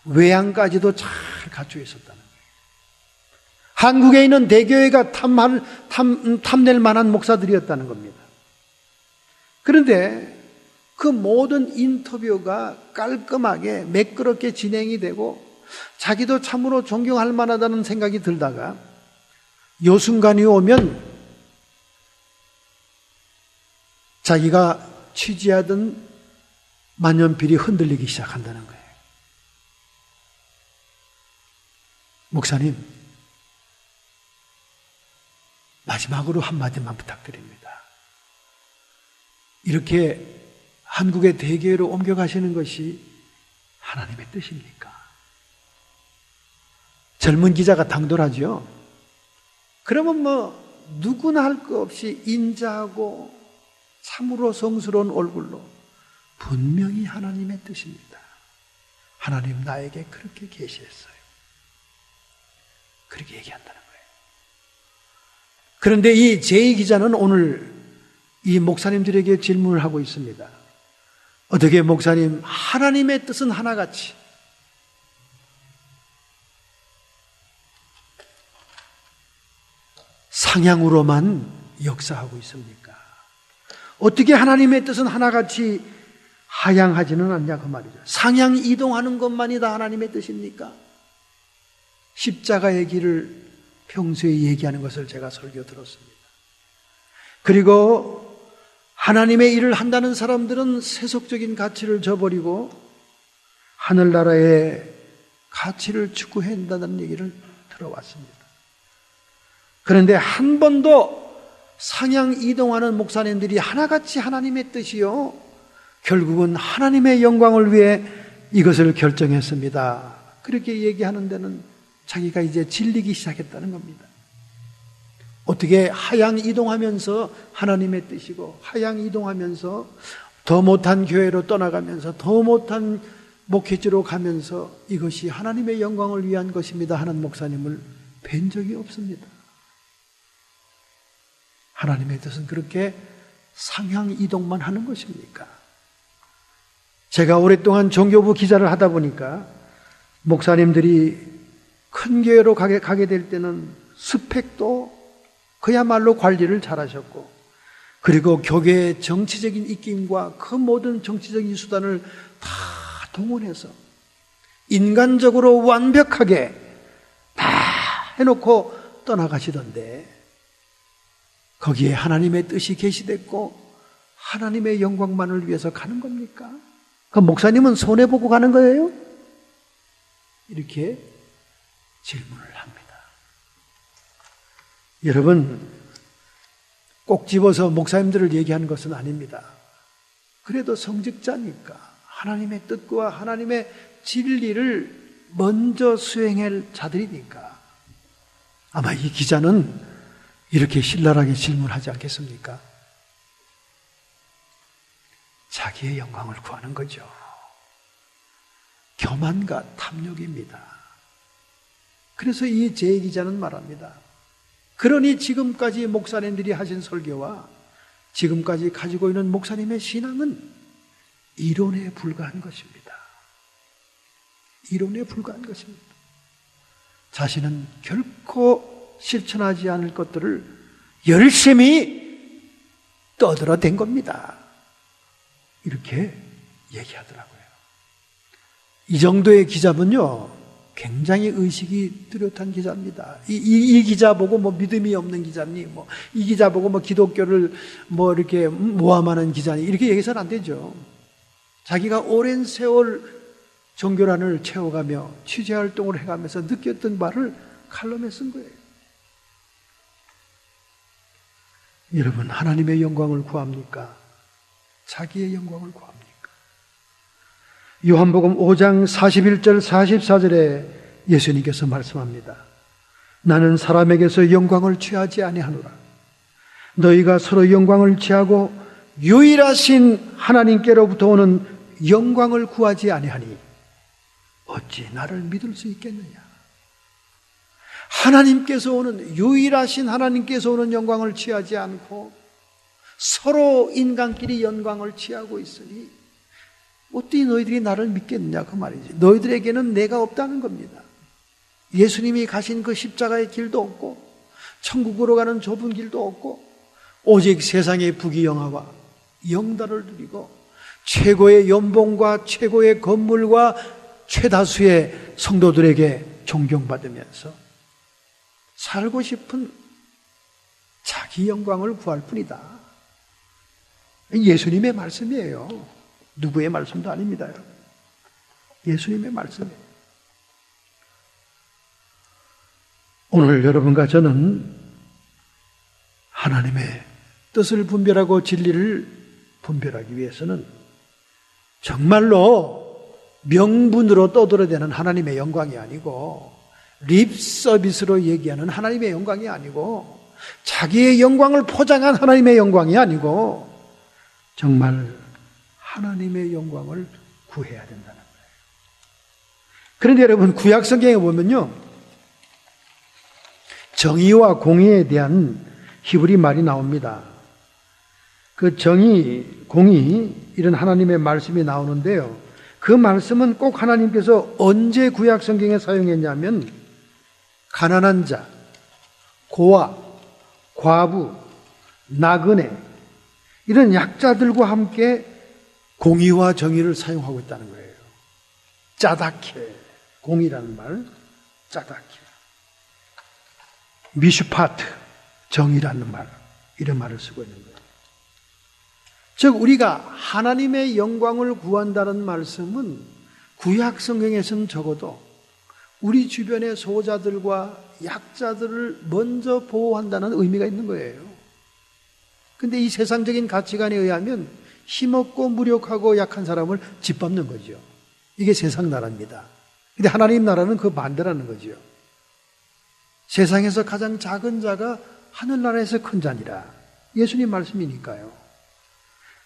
외양까지도 잘 갖추어 있었다는 거예요. 한국에 있는 대교회가 탐낼 만한 목사들이었다는 겁니다. 그런데 그 모든 인터뷰가 깔끔하게 매끄럽게 진행이 되고 자기도 참으로 존경할 만하다는 생각이 들다가 요 순간이 오면 자기가 취재하던 만년필이 흔들리기 시작한다는 거예요. 목사님, 마지막으로 한마디만 부탁드립니다. 이렇게 한국의 대교회로 옮겨가시는 것이 하나님의 뜻입니까? 젊은 기자가 당돌하죠. 그러면 누구나 할 것 없이 인자하고 참으로 성스러운 얼굴로 분명히 하나님의 뜻입니다. 하나님 나에게 그렇게 계시했어요. 그렇게 얘기한다는 거예요. 그런데 이 제이 기자는 오늘 이 목사님들에게 질문을 하고 있습니다. 어떻게 목사님, 하나님의 뜻은 하나같이 상향으로만 역사하고 있습니까? 어떻게 하나님의 뜻은 하나같이 하향하지는 않냐 그 말이죠. 상향 이동하는 것만이 다 하나님의 뜻입니까? 십자가의 길을 평소에 얘기하는 것을 제가 설교 들었습니다. 그리고 하나님의 일을 한다는 사람들은 세속적인 가치를 저버리고 하늘나라의 가치를 추구해야 한다는 얘기를 들어왔습니다. 그런데 한 번도 상향 이동하는 목사님들이 하나같이 하나님의 뜻이요, 결국은 하나님의 영광을 위해 이것을 결정했습니다, 그렇게 얘기하는 데는 자기가 이제 질리기 시작했다는 겁니다. 어떻게 하향 이동하면서 하나님의 뜻이고 하향 이동하면서 더 못한 교회로 떠나가면서 더 못한 목회지로 가면서 이것이 하나님의 영광을 위한 것입니다 하는 목사님을 뵌 적이 없습니다. 하나님의 뜻은 그렇게 상향 이동만 하는 것입니까? 제가 오랫동안 종교부 기자를 하다 보니까 목사님들이 큰 교회로 가게 될 때는 스펙도 그야말로 관리를 잘하셨고, 그리고 교계의 정치적인 입김과 그 모든 정치적인 수단을 다 동원해서 인간적으로 완벽하게 다 해놓고 떠나가시던데, 거기에 하나님의 뜻이 계시됐고 하나님의 영광만을 위해서 가는 겁니까? 그 목사님은 손해보고 가는 거예요? 이렇게 질문을 합니다. 여러분, 꼭 집어서 목사님들을 얘기하는 것은 아닙니다. 그래도 성직자니까 하나님의 뜻과 하나님의 진리를 먼저 수행할 자들이니까 아마 이 기자는 이렇게 신랄하게 질문하지 않겠습니까? 자기의 영광을 구하는 거죠. 교만과 탐욕입니다. 그래서 이 제2기자는 말합니다. 그러니 지금까지 목사님들이 하신 설교와 지금까지 가지고 있는 목사님의 신앙은 이론에 불과한 것입니다. 이론에 불과한 것입니다. 자신은 결코 실천하지 않을 것들을 열심히 떠들어댄 겁니다. 이렇게 얘기하더라고요. 이 정도의 기자분요, 굉장히 의식이 뚜렷한 기자입니다. 이 기자 보고 뭐 믿음이 없는 기자니, 이 기자 보고 기독교를 이렇게 모함하는 기자니, 이렇게 얘기해서는 안 되죠. 자기가 오랜 세월 종교란을 채워가며 취재 활동을 해가면서 느꼈던 바를 칼럼에 쓴 거예요. 여러분, 하나님의 영광을 구합니까? 자기의 영광을 구합니까? 요한복음 5장 41절 44절에 예수님께서 말씀합니다. 나는 사람에게서 영광을 취하지 아니하노라. 너희가 서로 영광을 취하고 유일하신 하나님께로부터 오는 영광을 구하지 아니하니 어찌 나를 믿을 수 있겠느냐. 하나님께서 오는, 유일하신 하나님께서 오는 영광을 취하지 않고 서로 인간끼리 영광을 취하고 있으니 어떻게 너희들이 나를 믿겠느냐, 그 말이지. 너희들에게는 내가 없다는 겁니다. 예수님이 가신 그 십자가의 길도 없고 천국으로 가는 좁은 길도 없고 오직 세상의 부귀영화와 영달을 누리고 최고의 연봉과 최고의 건물과 최다수의 성도들에게 존경받으면서 살고 싶은 자기 영광을 구할 뿐이다. 예수님의 말씀이에요. 누구의 말씀도 아닙니다. 예수님의 말씀이에요. 오늘 여러분과 저는 하나님의 뜻을 분별하고 진리를 분별하기 위해서는 정말로 명분으로 떠들어대는 하나님의 영광이 아니고 립 서비스로 얘기하는 하나님의 영광이 아니고 자기의 영광을 포장한 하나님의 영광이 아니고 정말 하나님의 영광을 구해야 된다는 거예요. 그런데 여러분, 구약 성경에 보면요, 정의와 공의에 대한 히브리 말이 나옵니다. 그 정의, 공의, 이런 하나님의 말씀이 나오는데요, 그 말씀은 꼭 하나님께서 언제 구약 성경에 사용했냐면 가난한 자, 고아, 과부, 나그네 이런 약자들과 함께 공의와 정의를 사용하고 있다는 거예요. 짜다케, 공의라는 말, 짜다케. 미슈파트, 정의라는 말, 이런 말을 쓰고 있는 거예요. 즉 우리가 하나님의 영광을 구한다는 말씀은 구약 성경에서는 적어도 우리 주변의 소자들과 약자들을 먼저 보호한다는 의미가 있는 거예요. 근데 이 세상적인 가치관에 의하면 힘없고 무력하고 약한 사람을 짓밟는 거죠. 이게 세상 나라입니다. 근데 하나님 나라는 그 반대라는 거죠. 세상에서 가장 작은 자가 하늘나라에서 큰 자니라. 예수님 말씀이니까요.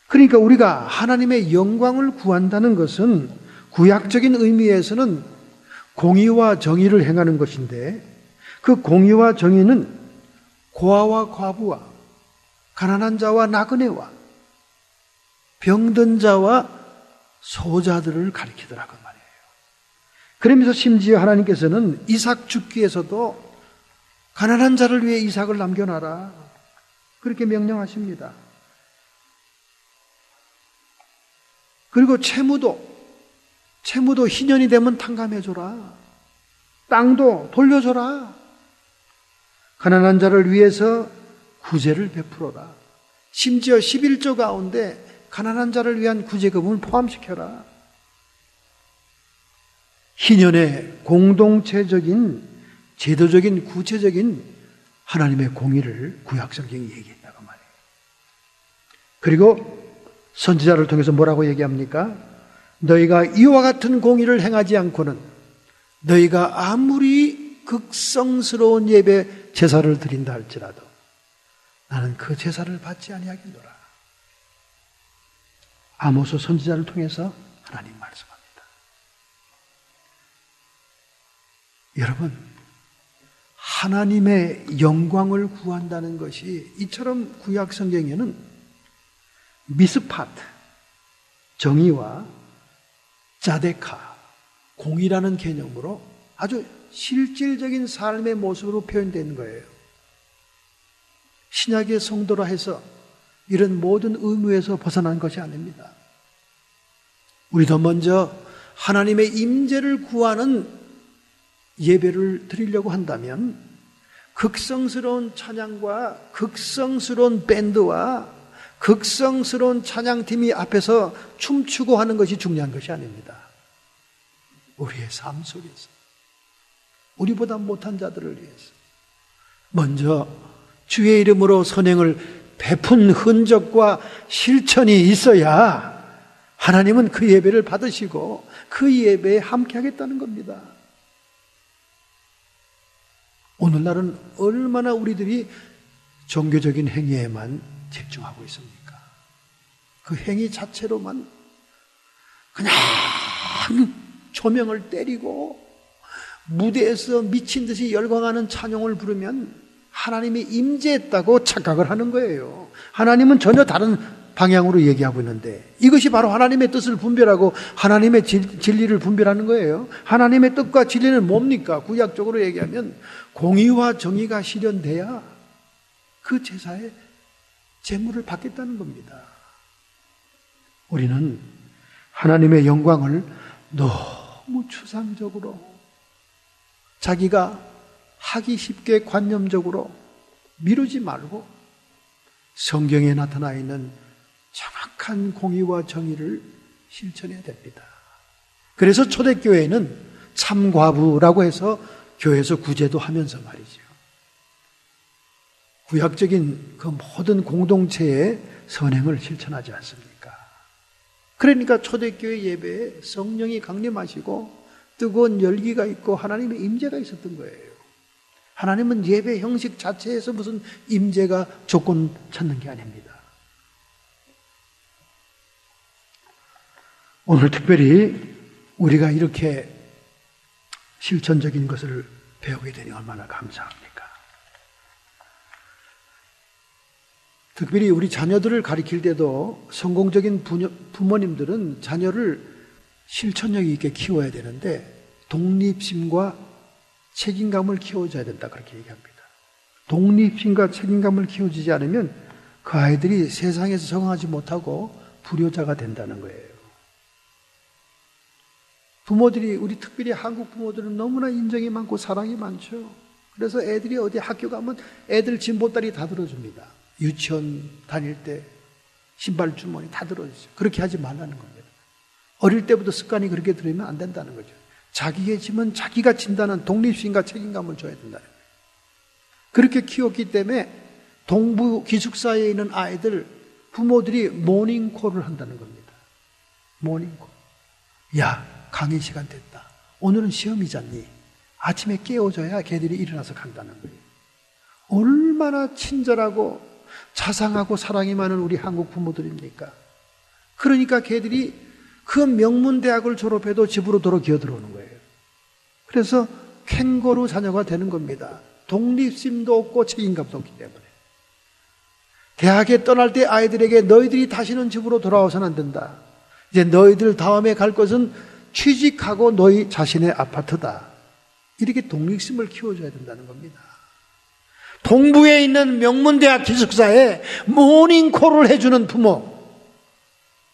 그러니까 우리가 하나님의 영광을 구한다는 것은 구약적인 의미에서는 공의와 정의를 행하는 것인데 그 공의와 정의는 고아와 과부와 가난한 자와 나그네와 병든 자와 소자들을 가리키더라고 말이에요. 그러면서 심지어 하나님께서는 이삭 죽기에서도 가난한 자를 위해 이삭을 남겨놔라, 그렇게 명령하십니다. 그리고 채무도 희년이 되면 탕감해줘라, 땅도 돌려줘라, 가난한 자를 위해서 구제를 베풀어라, 심지어 11조 가운데 가난한 자를 위한 구제금을 포함시켜라. 희년의 공동체적인 제도적인 구체적인 하나님의 공의를 구약성경이 얘기했다고 말해요. 그리고 선지자를 통해서 뭐라고 얘기합니까? 너희가 이와 같은 공의를 행하지 않고는 너희가 아무리 극성스러운 예배 제사를 드린다 할지라도 나는 그 제사를 받지 아니하겠노라. 아모스 선지자를 통해서 하나님 말씀합니다. 여러분, 하나님의 영광을 구한다는 것이 이처럼 구약 성경에는 미스파트, 정의와 자데카, 공의라는 개념으로 아주 실질적인 삶의 모습으로 표현되는 거예요. 신약의 성도라 해서 이런 모든 의무에서 벗어난 것이 아닙니다. 우리도 먼저 하나님의 임재를 구하는 예배를 드리려고 한다면 극성스러운 찬양과 극성스러운 밴드와 극성스러운 찬양팀이 앞에서 춤추고 하는 것이 중요한 것이 아닙니다. 우리의 삶 속에서 우리보다 못한 자들을 위해서 먼저 주의 이름으로 선행을 베푼 흔적과 실천이 있어야 하나님은 그 예배를 받으시고 그 예배에 함께 하겠다는 겁니다. 오늘날은 얼마나 우리들이 종교적인 행위에만 집중하고 있습니까? 그 행위 자체로만 그냥 조명을 때리고 무대에서 미친 듯이 열광하는 찬양을 부르면 하나님이 임재했다고 착각을 하는 거예요. 하나님은 전혀 다른 방향으로 얘기하고 있는데 이것이 바로 하나님의 뜻을 분별하고 하나님의 진리를 분별하는 거예요. 하나님의 뜻과 진리는 뭡니까? 구약적으로 얘기하면 공의와 정의가 실현돼야 그 제사에 제물을 받겠다는 겁니다. 우리는 하나님의 영광을 너무 추상적으로 자기가 하기 쉽게 관념적으로 미루지 말고 성경에 나타나 있는 정확한 공의와 정의를 실천해야 됩니다. 그래서 초대교회는 참과부라고 해서 교회에서 구제도 하면서 말이죠. 구약적인 그 모든 공동체의 선행을 실천하지 않습니까? 그러니까 초대교회 예배에 성령이 강림하시고 뜨거운 열기가 있고 하나님의 임재가 있었던 거예요. 하나님은 예배 형식 자체에서 무슨 임재가 조건 찾는 게 아닙니다. 오늘 특별히 우리가 이렇게 실천적인 것을 배우게 되니 얼마나 감사합니까? 특별히 우리 자녀들을 가르칠 때도 성공적인 부모님들은 자녀를 실천력 있게 키워야 되는데 독립심과 책임감을 키워줘야 된다 그렇게 얘기합니다. 독립심과 책임감을 키워주지 않으면 그 아이들이 세상에서 적응하지 못하고 불효자가 된다는 거예요. 부모들이 우리 특별히 한국 부모들은 너무나 인정이 많고 사랑이 많죠. 그래서 애들이 어디 학교 가면 애들 짐 보따리 다 들어줍니다. 유치원 다닐 때 신발 주머니 다 들어주죠. 그렇게 하지 말라는 겁니다. 어릴 때부터 습관이 그렇게 들으면 안 된다는 거죠. 자기의 짐은 자기가 진다는 독립심과 책임감을 줘야 된다는 거예요. 그렇게 키웠기 때문에 동부 기숙사에 있는 아이들 부모들이 모닝콜을 한다는 겁니다. 모닝콜. 야, 강의 시간 됐다. 오늘은 시험이잖니. 아침에 깨워줘야 걔들이 일어나서 간다는 거예요. 얼마나 친절하고 자상하고 사랑이 많은 우리 한국 부모들입니까? 그러니까 걔들이 그 명문대학을 졸업해도 집으로 도로 기어들어오는 거예요. 그래서 캥거루 자녀가 되는 겁니다. 독립심도 없고 책임감도 없기 때문에. 대학에 떠날 때 아이들에게 너희들이 다시는 집으로 돌아와서는 안 된다. 이제 너희들 다음에 갈 것은 취직하고 너희 자신의 아파트다. 이렇게 독립심을 키워줘야 된다는 겁니다. 동부에 있는 명문대학 기숙사에 모닝콜을 해주는 부모.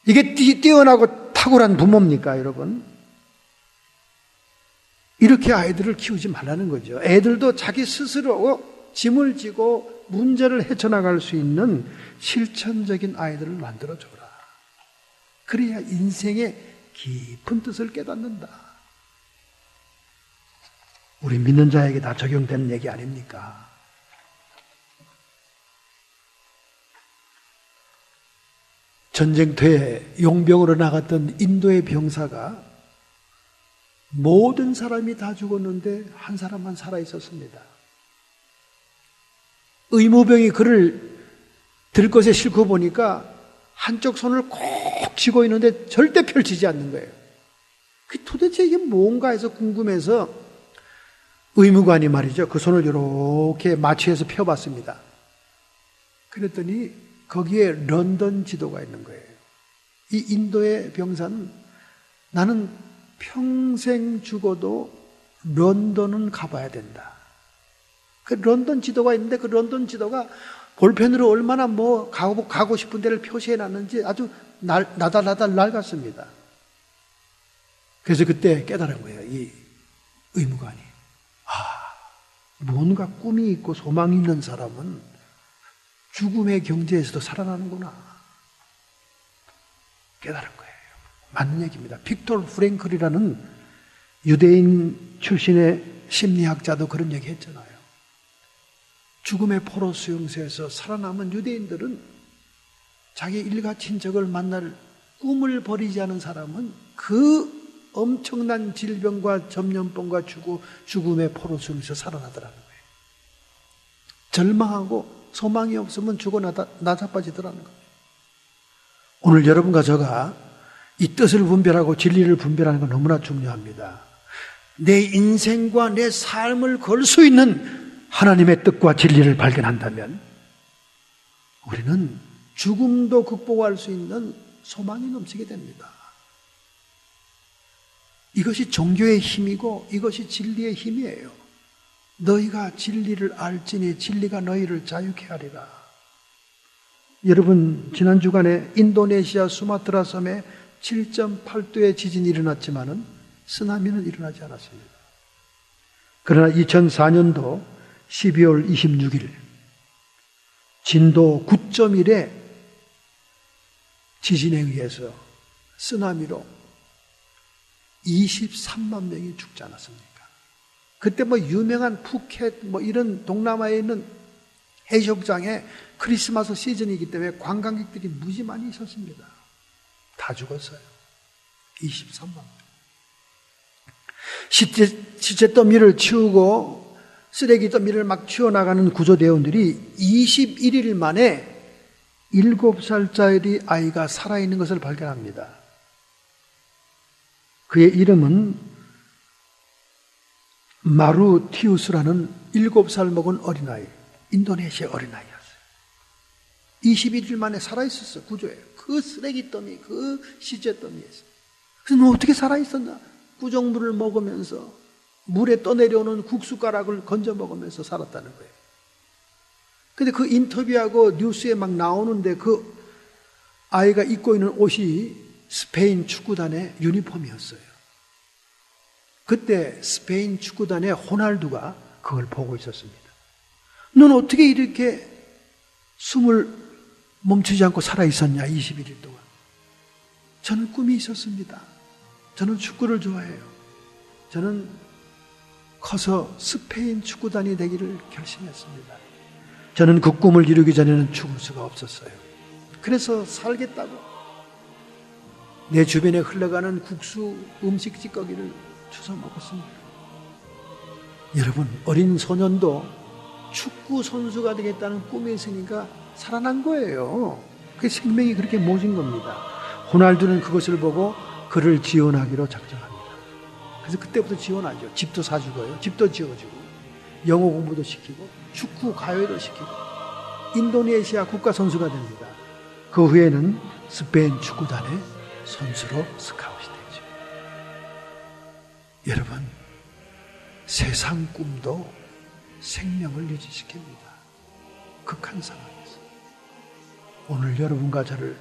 이게 뛰어나고 탁월한 부모입니까, 여러분? 이렇게 아이들을 키우지 말라는 거죠. 애들도 자기 스스로 짐을 지고 문제를 헤쳐나갈 수 있는 실천적인 아이들을 만들어줘라. 그래야 인생의 깊은 뜻을 깨닫는다. 우리 믿는 자에게 다 적용되는 얘기 아닙니까? 전쟁터에 용병으로 나갔던 인도의 병사가 모든 사람이 다 죽었는데 한 사람만 살아 있었습니다. 의무병이 그를 들 것에 싣고 보니까 한쪽 손을 꼭 쥐고 있는데 절대 펼치지 않는 거예요. 도대체 이게 뭔가 해서 궁금해서 의무관이 말이죠. 그 손을 이렇게 마취해서 펴봤습니다. 그랬더니 거기에 런던 지도가 있는 거예요. 이 인도의 병사는 나는 평생 죽어도 런던은 가봐야 된다. 그 런던 지도가 있는데 그 런던 지도가 볼펜으로 얼마나 가고 싶은 데를 표시해 놨는지 아주 나달나달 낡았습니다. 그래서 그때 깨달은 거예요. 이 의무관이. 뭔가 꿈이 있고 소망이 있는 사람은 죽음의 경지에서도 살아나는구나. 깨달은 거예요. 맞는 얘기입니다. 빅토르 프랭클이라는 유대인 출신의 심리학자도 그런 얘기 했잖아요. 죽음의 포로 수용소에서 살아남은 유대인들은 자기 일가 친척을 만날 꿈을 버리지 않은 사람은 그 엄청난 질병과 전염병과 죽음의 포로 수용소에서 살아나더라는 거예요. 절망하고 소망이 없으면 죽어 나자빠지더라는 거예요. 오늘 여러분과 저가 이 뜻을 분별하고 진리를 분별하는 건 너무나 중요합니다. 내 인생과 내 삶을 걸 수 있는 하나님의 뜻과 진리를 발견한다면 우리는 죽음도 극복할 수 있는 소망이 넘치게 됩니다. 이것이 종교의 힘이고 이것이 진리의 힘이에요. 너희가 진리를 알지니 진리가 너희를 자유케 하리라. 여러분, 지난 주간에 인도네시아 수마트라 섬에 7.8도의 지진이 일어났지만은 쓰나미는 일어나지 않았습니다. 그러나 2004년도 12월 26일 진도 9.1의 지진에 의해서 쓰나미로 23만 명이 죽지 않았습니까? 그때 유명한 푸켓 이런 동남아에 있는 해수욕장에 크리스마스 시즌이기 때문에 관광객들이 무지 많이 있었습니다. 다 죽었어요. 23만 명. 시체 더미를 치우고 쓰레기 더미를 막 치워나가는 구조대원들이 21일 만에 7살짜리 아이가 살아있는 것을 발견합니다. 그의 이름은 마루티우스라는 7살 먹은 어린아이, 인도네시아 어린아이였어요. 21일 만에 살아있었어, 구조해요. 그 쓰레기 더미, 그 시체 더미에서. 그래서 너 어떻게 살아있었나? 구정물을 먹으면서 물에 떠내려오는 국수가락을 건져 먹으면서 살았다는 거예요. 근데 그 인터뷰하고 뉴스에 막 나오는데 그 아이가 입고 있는 옷이 스페인 축구단의 유니폼이었어요. 그때 스페인 축구단의 호날두가 그걸 보고 있었습니다. 넌 어떻게 이렇게 숨을 멈추지 않고 살아있었냐, 21일 동안. 저는 꿈이 있었습니다. 저는 축구를 좋아해요. 저는 커서 스페인 축구단이 되기를 결심했습니다. 저는 그 꿈을 이루기 전에는 죽을 수가 없었어요. 그래서 살겠다고 내 주변에 흘러가는 국수 음식 찌꺼기를 주워 먹었습니다. 여러분, 어린 소년도 축구 선수가 되겠다는 꿈이 있으니까 살아난 거예요. 그 생명이 그렇게 모진 겁니다. 호날두는 그것을 보고 그를 지원하기로 작정합니다. 그래서 그때부터 지원하죠. 집도 사주고요. 집도 지어주고 영어 공부도 시키고 축구 가요도 시키고 인도네시아 국가 선수가 됩니다. 그 후에는 스페인 축구단의 선수로 스카웃이 되죠. 여러분, 세상 꿈도 생명을 유지시킵니다. 극한 상황에서 오늘 여러분과 저를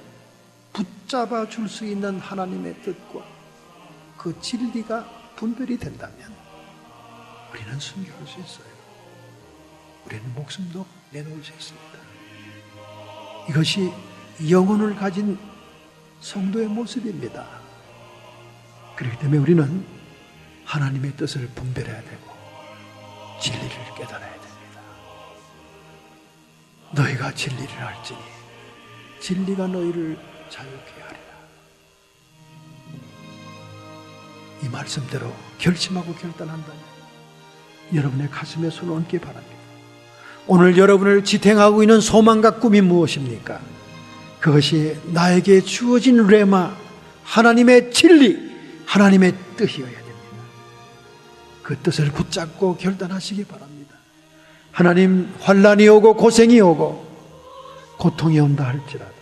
붙잡아 줄 수 있는 하나님의 뜻과 그 진리가 분별이 된다면 우리는 순교할 수 있어요. 우리는 목숨도 내놓을 수 있습니다. 이것이 영혼을 가진 성도의 모습입니다. 그렇기 때문에 우리는 하나님의 뜻을 분별해야 되고 진리를 깨달아야 됩니다. 너희가 진리를 알지니 진리가 너희를 자유케 하리라. 이 말씀대로 결심하고 결단한다면 여러분의 가슴에 손을 얹기 바랍니다. 오늘 여러분을 지탱하고 있는 소망과 꿈이 무엇입니까? 그것이 나에게 주어진 레마, 하나님의 진리, 하나님의 뜻이어야 됩니다. 그 뜻을 붙잡고 결단하시기 바랍니다. 하나님, 환난이 오고 고생이 오고 고통이 온다 할지라도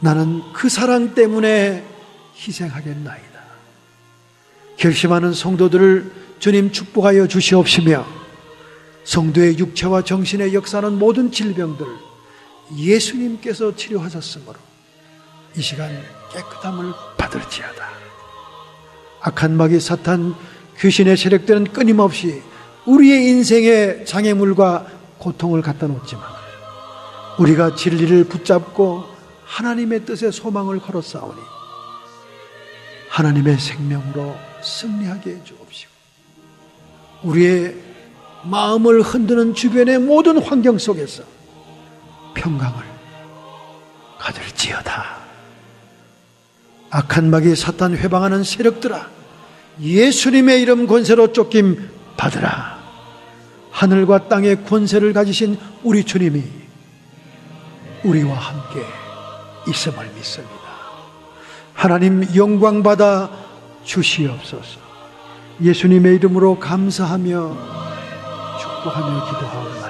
나는 그 사랑 때문에 희생하겠나이다. 결심하는 성도들을 주님 축복하여 주시옵시며, 성도의 육체와 정신의 역사는 모든 질병들 예수님께서 치료하셨으므로 이 시간 깨끗함을 받을지어다. 악한 마귀 사탄 귀신의 세력들은 끊임없이 우리의 인생에 장애물과 고통을 갖다 놓지만 우리가 진리를 붙잡고 하나님의 뜻에 소망을 걸어 싸우니 하나님의 생명으로 승리하게 해 주옵시고, 우리의 마음을 흔드는 주변의 모든 환경 속에서 평강을 가질지어다. 악한 마귀 사탄 회방하는 세력들아, 예수님의 이름 권세로 쫓김 받으라. 하늘과 땅의 권세를 가지신 우리 주님이 우리와 함께 있음을 믿습니다. 하나님 영광 받아 주시옵소서. 예수님의 이름으로 감사하며 축복하며 기도하옵나이다.